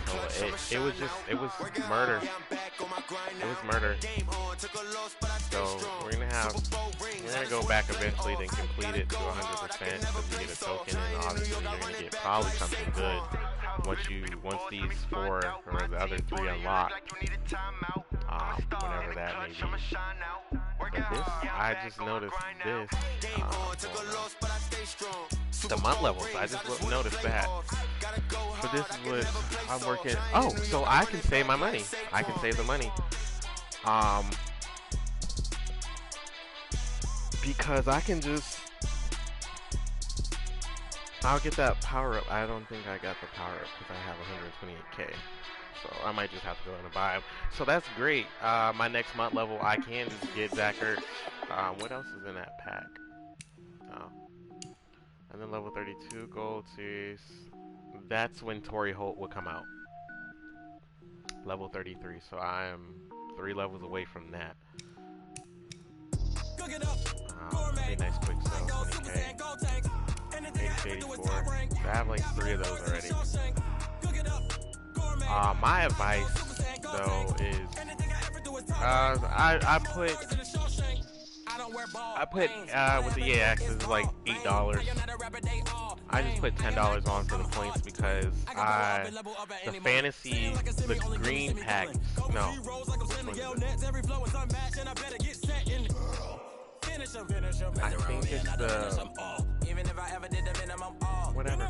kill it, it was murder. It was murder. So we're gonna go back eventually and complete it to 100% because you get a token, and obviously you're gonna get probably something good once these 4 or the other 3 unlock. Whenever that may be. But this, I just noticed this. The month levels, I just noticed that. But this is what I'm working. Oh, so I can save my money. I can save the money. Because I can just, I'll get that power up. I don't think I got the power up because I have 128K. So I might just have to go in and buy them. So that's great. My next month level, I can just get Zach Ertz. What else is in that pack? And then level 32 gold series. That's when Torrey Holt will come out. Level 33. So I am 3 levels away from that. Be a nice quick sell. 20K. 84. So I have like 3 of those already. My advice, though, is I put I put with the EAX it's like $8. I just put $10 on for the points because the fantasy, the green pack, no. I think it's the whatever.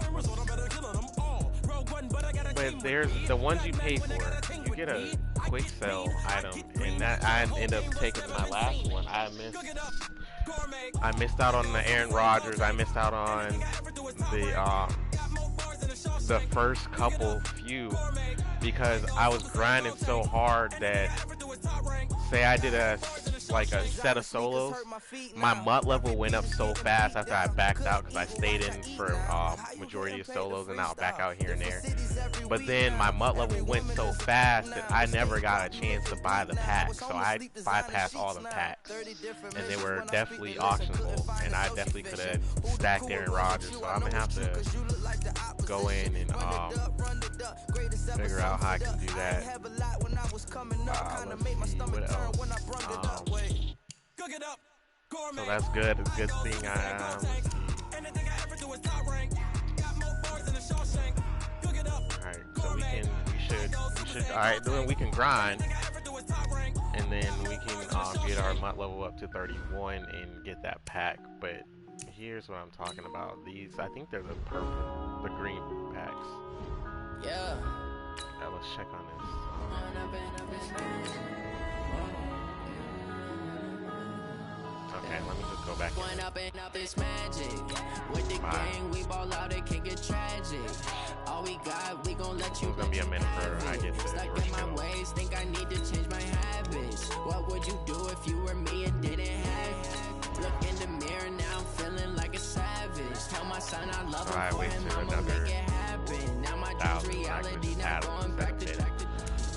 But there's the ones you pay for. You get a quick sell item, and that I end up taking my last one. I missed out on the Aaron Rodgers. I missed out on the first couple few because I was grinding so hard that say I did a set of solos, my MUT level went up so fast after I backed out because I stayed in for majority of solos and I'll back out here and there. But then my MUT level went so fast that I never got a chance to buy the packs, so I bypassed all the packs, and they were definitely auctionable, and I definitely could have stacked Aaron Rodgers. So I'm gonna have to go in and figure out how I can do that. Let's see what else. So that's good. It's a good thing. Alright, so we should. Alright, then we can grind, and then we can get our MUT level up to 31 and get that pack. But here's what I'm talking about. These, I think they're the green packs. Yeah. Let's check on this. Okay, let me just go back in. This magic. With the gang, we ball out, it can get tragic. All we got, we gon' let you. It's gonna be a minute for I get to stuck in my ways, think I need to change my habits. What would you do if you were me and didn't have it? Look in the mirror now, I'm feeling like a savage. Tell my son I love him for him, I'ma make it happen. Now my dream's reality, now going back to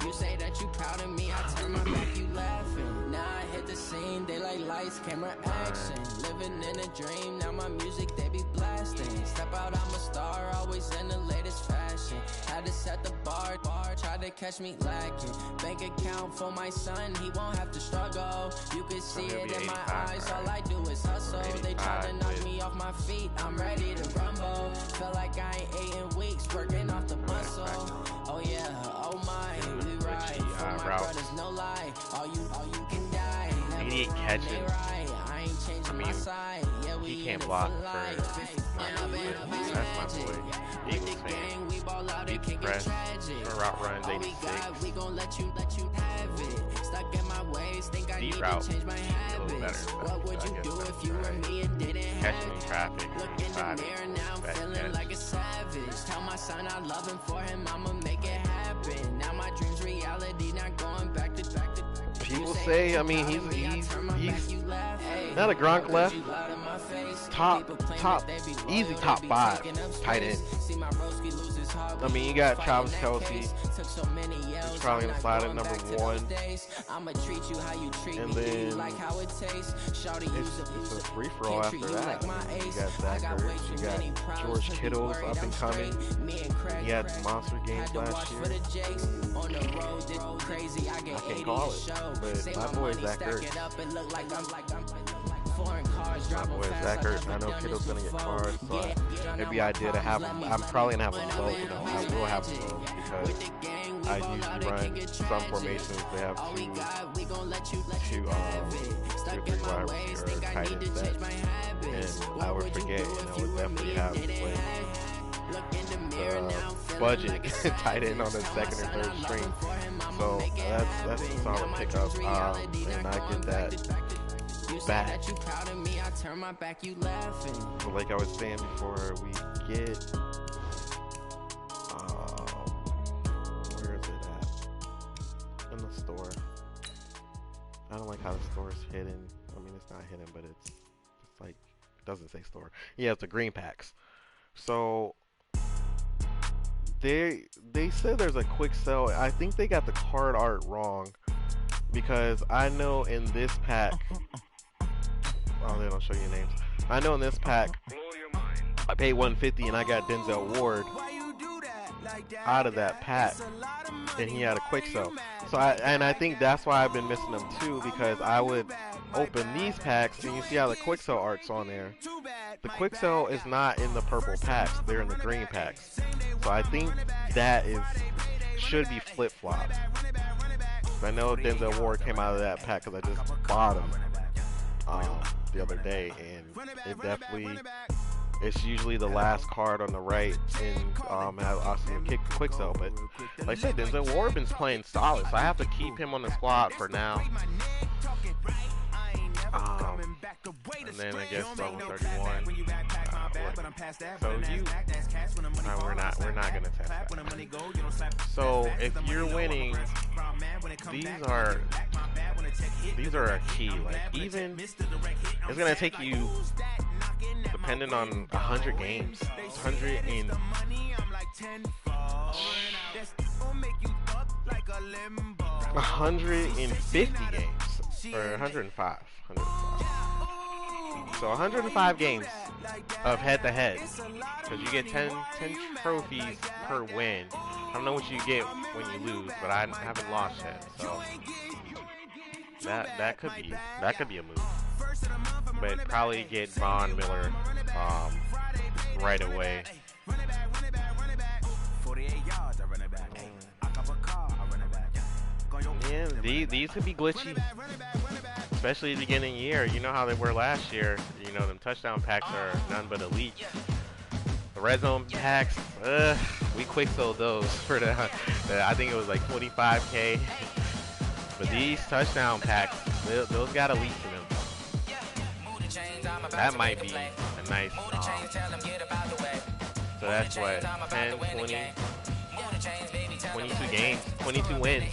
you say that you proud of me, I turn my back, you laughing. Now I hit the scene, they like lights, camera, action. Living in a dream, now my music, they be blasting. Step out, I'm a star, always in the latest fashion. Had to set the bar, try to catch me lacking. Bank account for my son, he won't have to struggle. You can see it in my eyes, all I do is hustle. They try to knock me off my feet, I'm ready to rumble. Feel like I ain't ate in weeks, working off the muscle. Oh yeah, oh my, we ride. For my brothers, no lie, all you can die. He ain't catching. I mean, he can't block for that's my boy. Eagles fan. Deep press for route runs, 86. Deep route, a little better. Catching in traffic, 85. Tell my son I love him for him, I'ma make it happen. Now my dreams reality, not going back to people say, I mean, he's not a Gronk left. Top, easy top 5 tight end. I mean, you got Travis Kelce. He's probably gonna slide at number 1. And then it's a free for all after that. You got Zach Ertz. You got George Kittle's up and coming. He had monster games last year. I can't call it, but my boy Zach Ertz. My boy Zach Ertz. I know Kittle's gonna get cards, so it'd be ideal to have him. I'm probably gonna have him both. You know, I will have them both because I usually run some formations. They have two or 3 wide receivers or tight end sets, and I would forget, and I would definitely have the budget tight end on the 2nd or 3rd string. So that's a solid pickup, and I get that back. But like I was saying before, we get where is it at? In the store. I don't like how the store is hidden. I mean, it's not hidden, but it's like it doesn't say store. Yeah, it's the green packs. So they said there's a quick sell. I think they got the card art wrong because I know in this pack. Oh, they don't show you names. I know in this pack, I paid $150 and I got Denzel Ward out of that pack, and he had a quick sell. So I think that's why I've been missing them too, because I would open these packs and you see how the quick sell art's on there. The quick sell is not in the purple packs, they're in the green packs. So I think that should be flip-flopped. I know Denzel Ward came out of that pack because I just bought him the other day, and it definitely, it's usually the last card on the right in Austin quick sell. But like I said, Denzel Ward been playing solid, so I have to keep him on the squad for now. And then I guess level 31. So we're not gonna test that. So if you're winning, these are a key. Like even it's gonna take you, depending on 100 games, 150 games, or 105. So 105 games of head-to-head, because you get 10 trophies per win. I don't know what you get when you lose, but I haven't lost yet, so that could be a move. But probably get Von Miller right away. Yeah, these could be glitchy, especially at the beginning of the year. You know how they were last year. You know, them touchdown packs are none but elite. The red zone packs, we quick sold those for the I think it was like 25K. But these touchdown packs, those got elite in them. That might be a nice. So that's what, 10, 20, 22 games, 22 wins.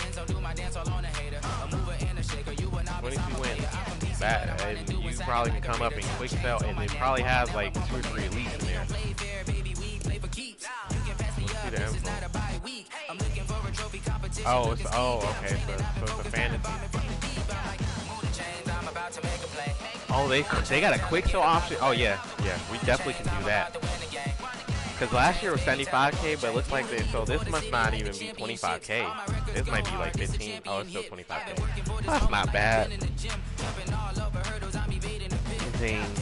22 wins. That, and you probably can come up and quick sell, and it probably has like 2 or 3 elites in there. See the info. Okay, so it's a fantasy. Oh, they got a quick sell option. Oh yeah, we definitely can do that. Because last year was 75K, but it looks like so this must not even be 25K. This might be like 15. Oh, it's still 25K. That's not bad. Things,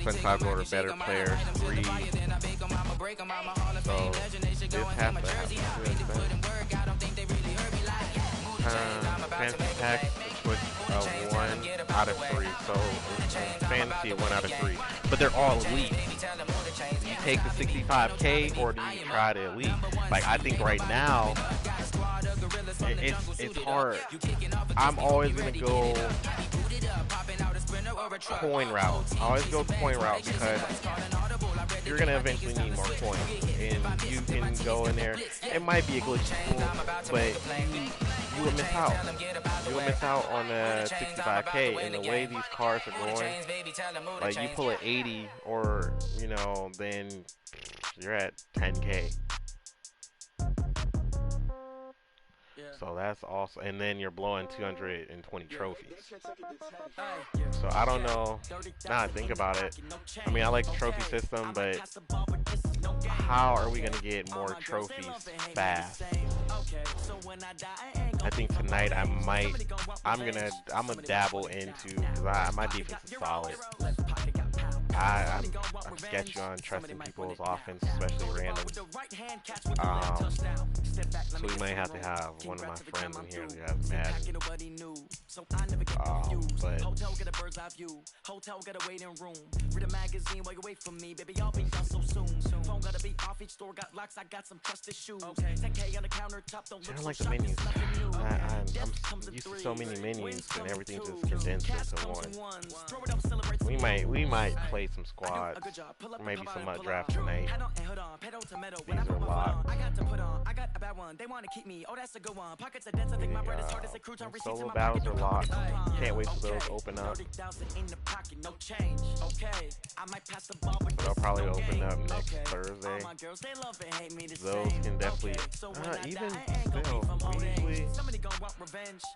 25 order better players, 3. So this has to have fantasy packs, which 1 out of 3. So fantasy 1 out of 3. But they're all elite. Do you take the 65K or do you try the elite? Like, I think right now it's hard. I'm always gonna go coin route. I always go coin route because you're gonna eventually need more coins, and you can go in there. It might be a glitchy pool, but you will miss out. You will miss out on the 65K, and the way these cards are going, like you pull an 80, or then you're at 10K. So that's also, and then you're blowing 220 trophies. So I don't know. Now I think about it. I mean, I like the trophy system, but how are we gonna get more trophies fast? I think tonight I'm gonna dabble into, because my defense is solid. I'm sketchy on trusting people's offense, especially random. So we might have to have one of my friends in here that has Madden. But I don't like the menus. I'm used to so many menus, and everything just condensed into one. We might play some squads, maybe some draft tonight. These are a lot. Solo battles are locked. Can't wait till those open up. But I'll probably open up next Thursday. Those can definitely, even still, we usually, I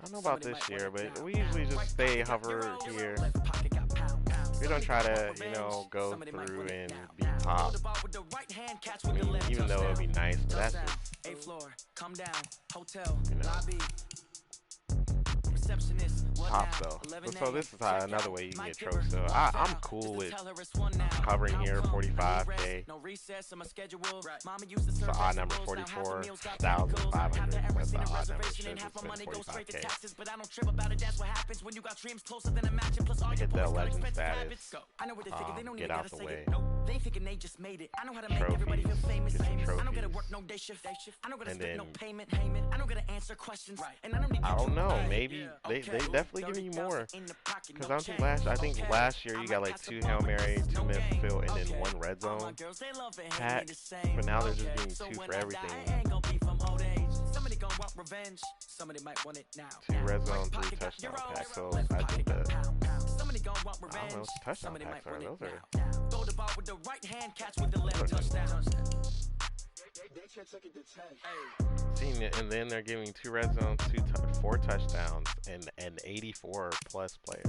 don't know about this year, but we usually just hover here. We don't try to, go through and be top. I mean, even though it would be nice, but that's just, top though. So this is another way you can get trophies. So I'm cool with covering here 45K. It's the odd number 44,500. That's the odd number. Should have been 45K. I get the legend status. Get out the way. Trophies. Get some trophies. And then I don't know. Maybe they definitely giving you more. Because I think last year you got like 2 Hail Mary, 2 midfield, and then 1 red zone pack. But now they're just giving 2 for everything. 2 red zone, 3 touchdown packs. So I think that I don't know what touchdown packs are. Those are. And then they're giving 2 red zones, 4 touchdowns, and an 84 plus player.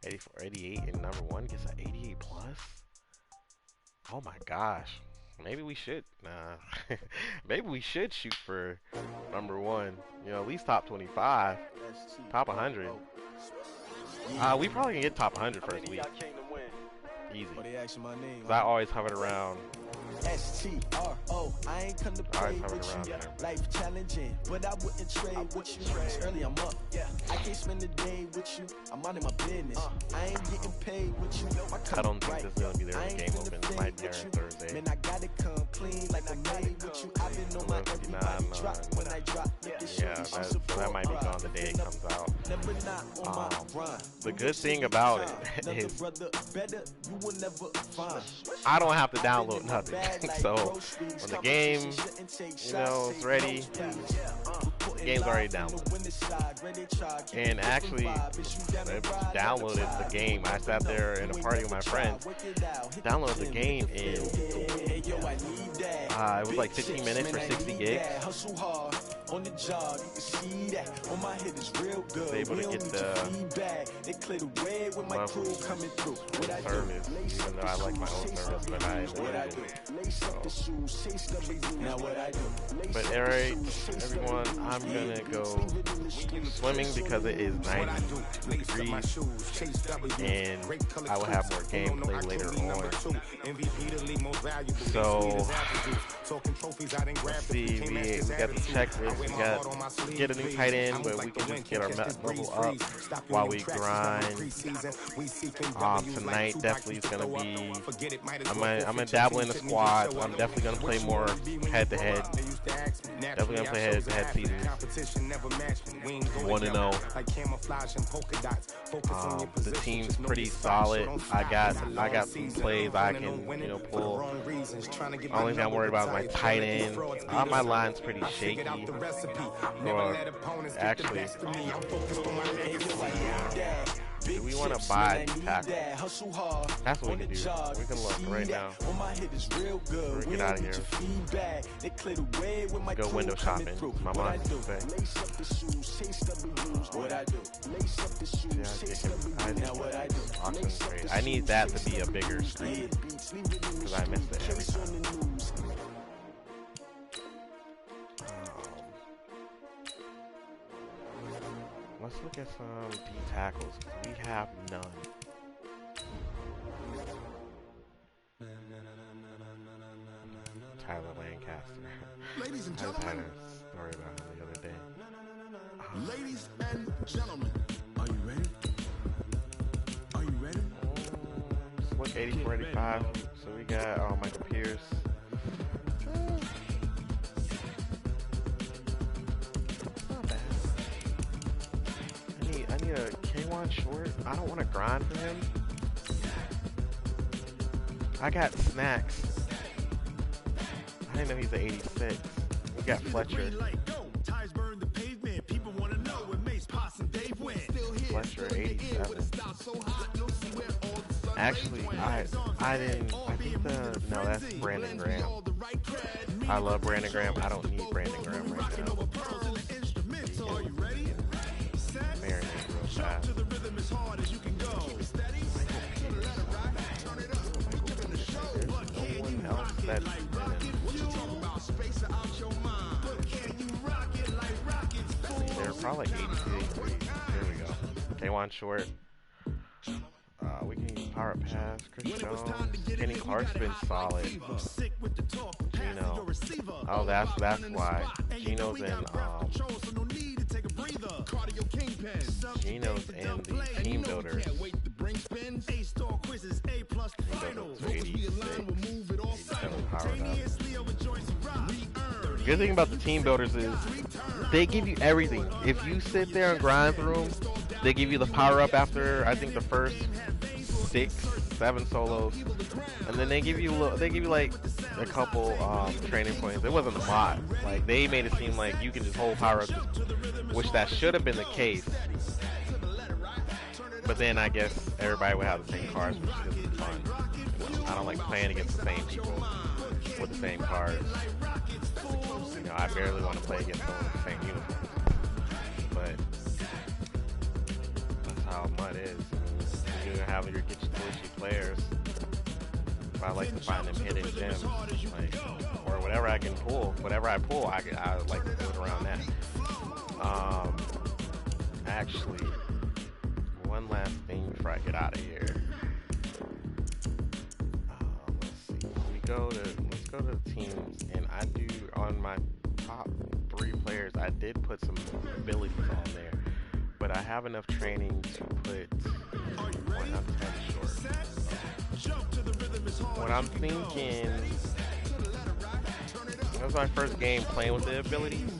84, 88, and number 1 gets an 88 plus. Oh my gosh. Maybe we should. Nah. Maybe we should shoot for number 1. You know, at least top 25, top 100. We probably can get top 100 first week. Easy. Cause I always hovered around. STRO, I ain't come to play with you. Life challenging, but I wouldn't trade with you. It's early, I'm up. I can't spend the day with you. I'm out of my business. I ain't getting paid with you. I don't think this is gonna be there when the game opens. It might be there on Thursday. Man, I gotta come clean like I made with you. I've been on my everybody drop when I drop. Yeah, that might be gone the day it comes out. The good thing about it is I don't have to download nothing. So when the game, you know, is ready, the game's already downloaded. And actually, I downloaded the game. I sat there in a party with my friends, downloaded the game, and it was like 15 minutes for 60 gigs. On the job, you can see that on my head is real good. Was able to get the service, even though I like my own service, but I But alright, everyone, I'm gonna go swimming because it is 90 degrees, and I will have more gameplay later on. So let's see, we got the checklist. We got get a new tight end, but we can just get our level up while we grind. Tonight definitely is gonna be. I'm gonna dabble in the squad. I'm definitely gonna play more head-to-head. Definitely gonna play head-to-head seasons. 1-0. The team's pretty solid. I got some plays I can pull. Only thing I'm worried about is my tight end. My line's pretty shaky. Or actually, do we want to buy tackle? That's what we can do. We can look right now. We're gonna get out of here. Go window shopping. My mom's I need that to be a bigger screen because I missed it every time. Let's look at some D tackles. We have none. Tyler Lancaster. Ladies and I just had gentlemen. a story about him the other day. Ladies and gentlemen, are you ready? Are you ready? Let's look 84, 85. So we got Michael Pierce. I need a K1 short. I don't want to grind for him. I got snacks. I didn't know he's an 86. We got Fletcher. Fletcher 87. Actually, I didn't. I think no, that's Brandon Graham. I love Brandon Graham. I don't need Brandon Graham right now. Marinate real fast. There's no one else that's they're Probably like 82, 83. There we go. K1 short. We can use power up pass. Chris Jones. Kenny Clark's been solid. Gino. Oh, that's why. Gino's in Gino's in the team builders. So 86, 87 powered up. The good thing about the team builders is they give you everything. If you sit there and grind through them, they give you the power up after I think the first 6, 7 solos, and then they give you like a couple training points. It wasn't a lot. Like they made it seem like you can just hold power up, which that should have been the case. But then I guess everybody would have the same cards, which is fun. You know, I don't like playing against the same people with the same cards. You know, I barely want to play against someone with the same uniform. But that's how MUT is. I mean, you have your get your squishy players. But I like to find them hidden gems, like, or whatever I can pull. Whatever I pull, I like to build around that. Actually, one last thing before I get out of here. Let's see. Let's go to the teams, and I do on my top 3 players. I did put some abilities on there, but I have enough training to put one up 10 short. What I'm thinking, that was my first game playing with the abilities.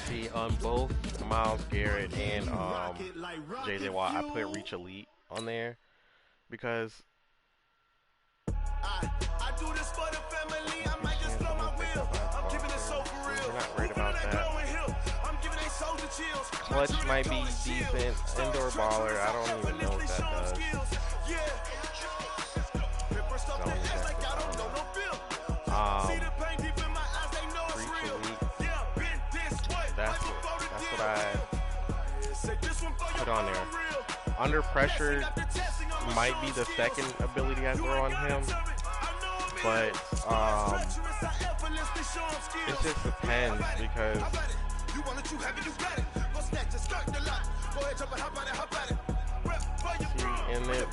See, on both Myles Garrett and JJ Watt, I put Reach Elite on there because I do this for the family. I might just blow my wheel. I'm keeping it so for real. We're not worried about that. I'm giving a soldier chills. Clutch might be decent. Indoor baller, I don't even know what that does. That's what I put on there. Under pressure might be the second ability I throw on him, but it just depends because see, in this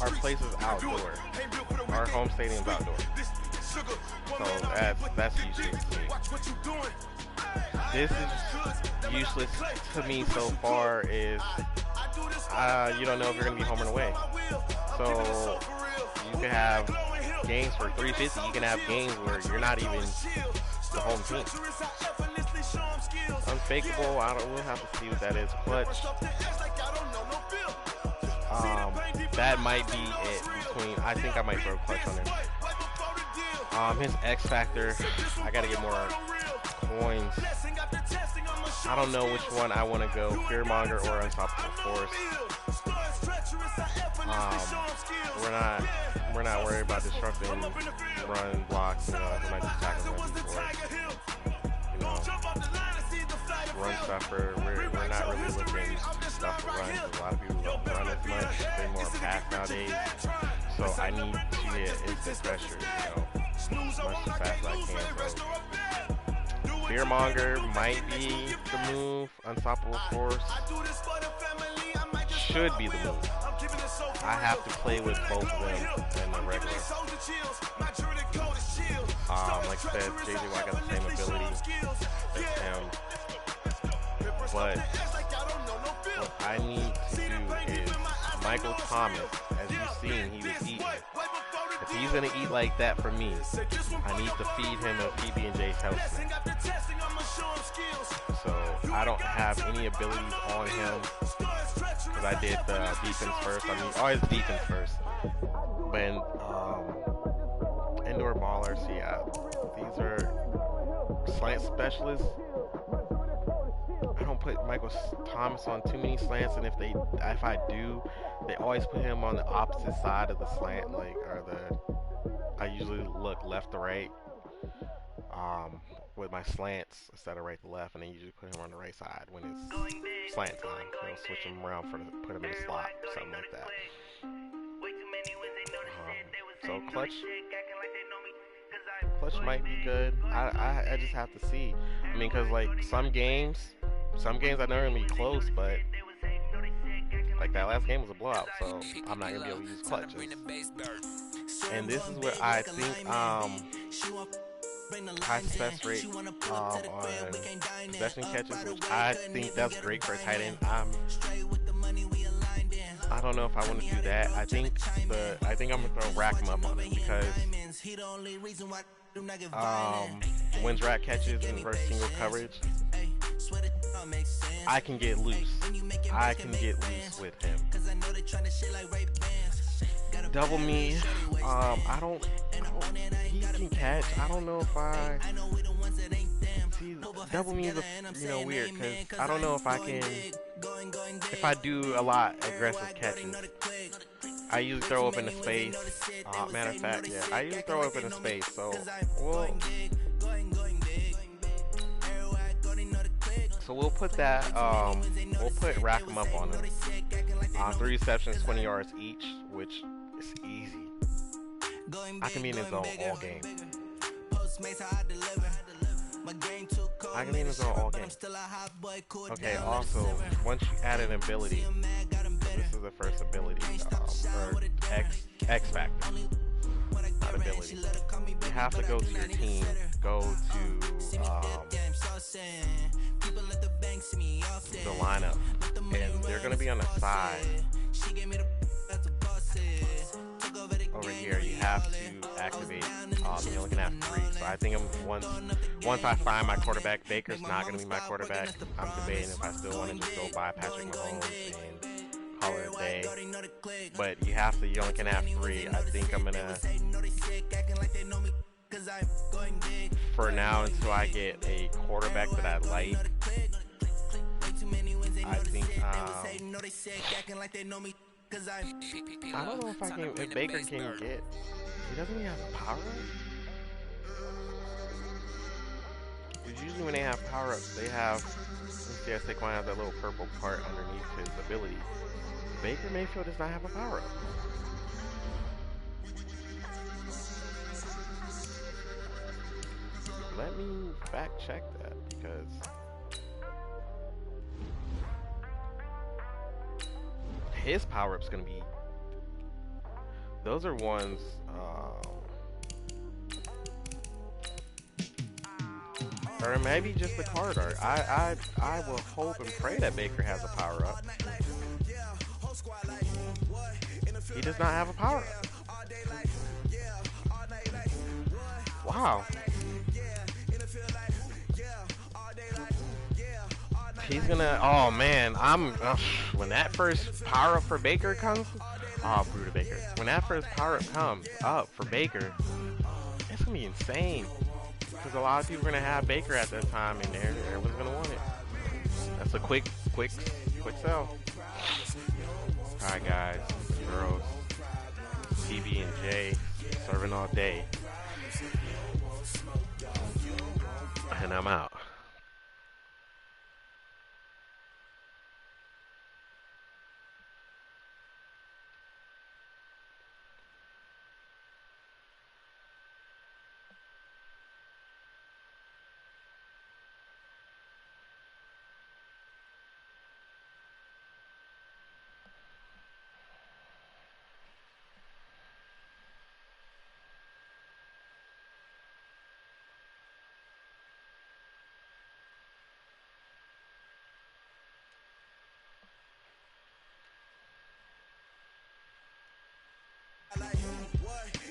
our place is outdoor. Our home stadium's outdoor. So that's useless to me. This is useless to me so far is you don't know if you're going to be home and away. So you can have games for 350. You can have games where you're not even the home team. Unfakeable, we'll have to see what that is. Clutch. That might be it between, I think I might throw Clutch on him. His X Factor, I gotta get more coins. I don't know which one I want to go, Fearmonger or Unstoppable Force. We're not worried about disrupting run blocks. You know, we might just tackle run before. You know, run stuffer. We're not really looking to stuff run. A lot of people don't run as much. They're more pass nowadays. So I need to get instant pressure. You know, as much as fast as I can. So Fearmonger might be the move. Unstoppable Force should be the move. I have to play with both of them in the regular. Like I said, JJ Watt got the same ability as him. But what I need to do is Michael Thomas, as you've seen, he was eating. If he's gonna eat like that for me, I need to feed him a PB&J's health. So I don't have any abilities on him because I did the defense first. I mean, always defense first. But indoor ballers, yeah, these are slant specialists. I don't put Michael Thomas on too many slants, and if I do, they always put him on the opposite side of the slant, like, I usually look left to right. with my slants instead of right to left, and then usually put him on the right side when it's slant time. I'll switch him around put him in a slot, something like that. So clutch might be good. I just have to see. I mean, cause like some games I know are gonna be close, but like that last game was a blowout, so I'm not gonna be able to use clutches. And this is where I think high success rate on possession catches, which I think that's great for a tight end. I don't know if I want to do that. I think I'm gonna throw rack him up on him because when rack catches in versus single coverage, I can get loose. I can get loose with him. Double me. He can catch. I don't know if I. See, double me is weird because I don't know if I can. If I do a lot aggressive catches, I usually throw up into space. Matter of fact, yeah, I usually throw up into space. So we'll put that. We'll put rack 'em up on him. 3 receptions, 20 yards each, which is easy. I can be in his zone all game. I can be in his zone all game. Okay, also, once you add an ability, this is the first ability, or X Factor, not ability. You have to go to your team, go to the lineup, and they're going to be on the side. Over here, you have to activate. You're looking at 3. So I think once I find my quarterback, Baker's not going to be my quarterback. I'm debating if I still want to just go buy Patrick Mahomes and call it a day. But you only can have 3. I think I'm gonna, for now, until I get a quarterback that I like. I think I don't know if Baker can get. He doesn't even have a power up. Because usually when they have power ups, they have. Let's see, Saquon has that little purple part underneath his ability. Baker Mayfield does not have a power up. Let me fact check that because. His power-up's gonna be. Those are ones. Or maybe just the card art. I will hope and pray that Baker has a power-up. He does not have a power-up. Wow. He's gonna. Oh man, when that first power up for Baker comes. Oh, Bruta Baker. When that first power up comes up for Baker, it's gonna be insane. Because a lot of people are gonna have Baker at that time, and everyone's gonna want it. That's a quick sell. All right, guys, girls, PB&J, serving all day, and I'm out. Like, what?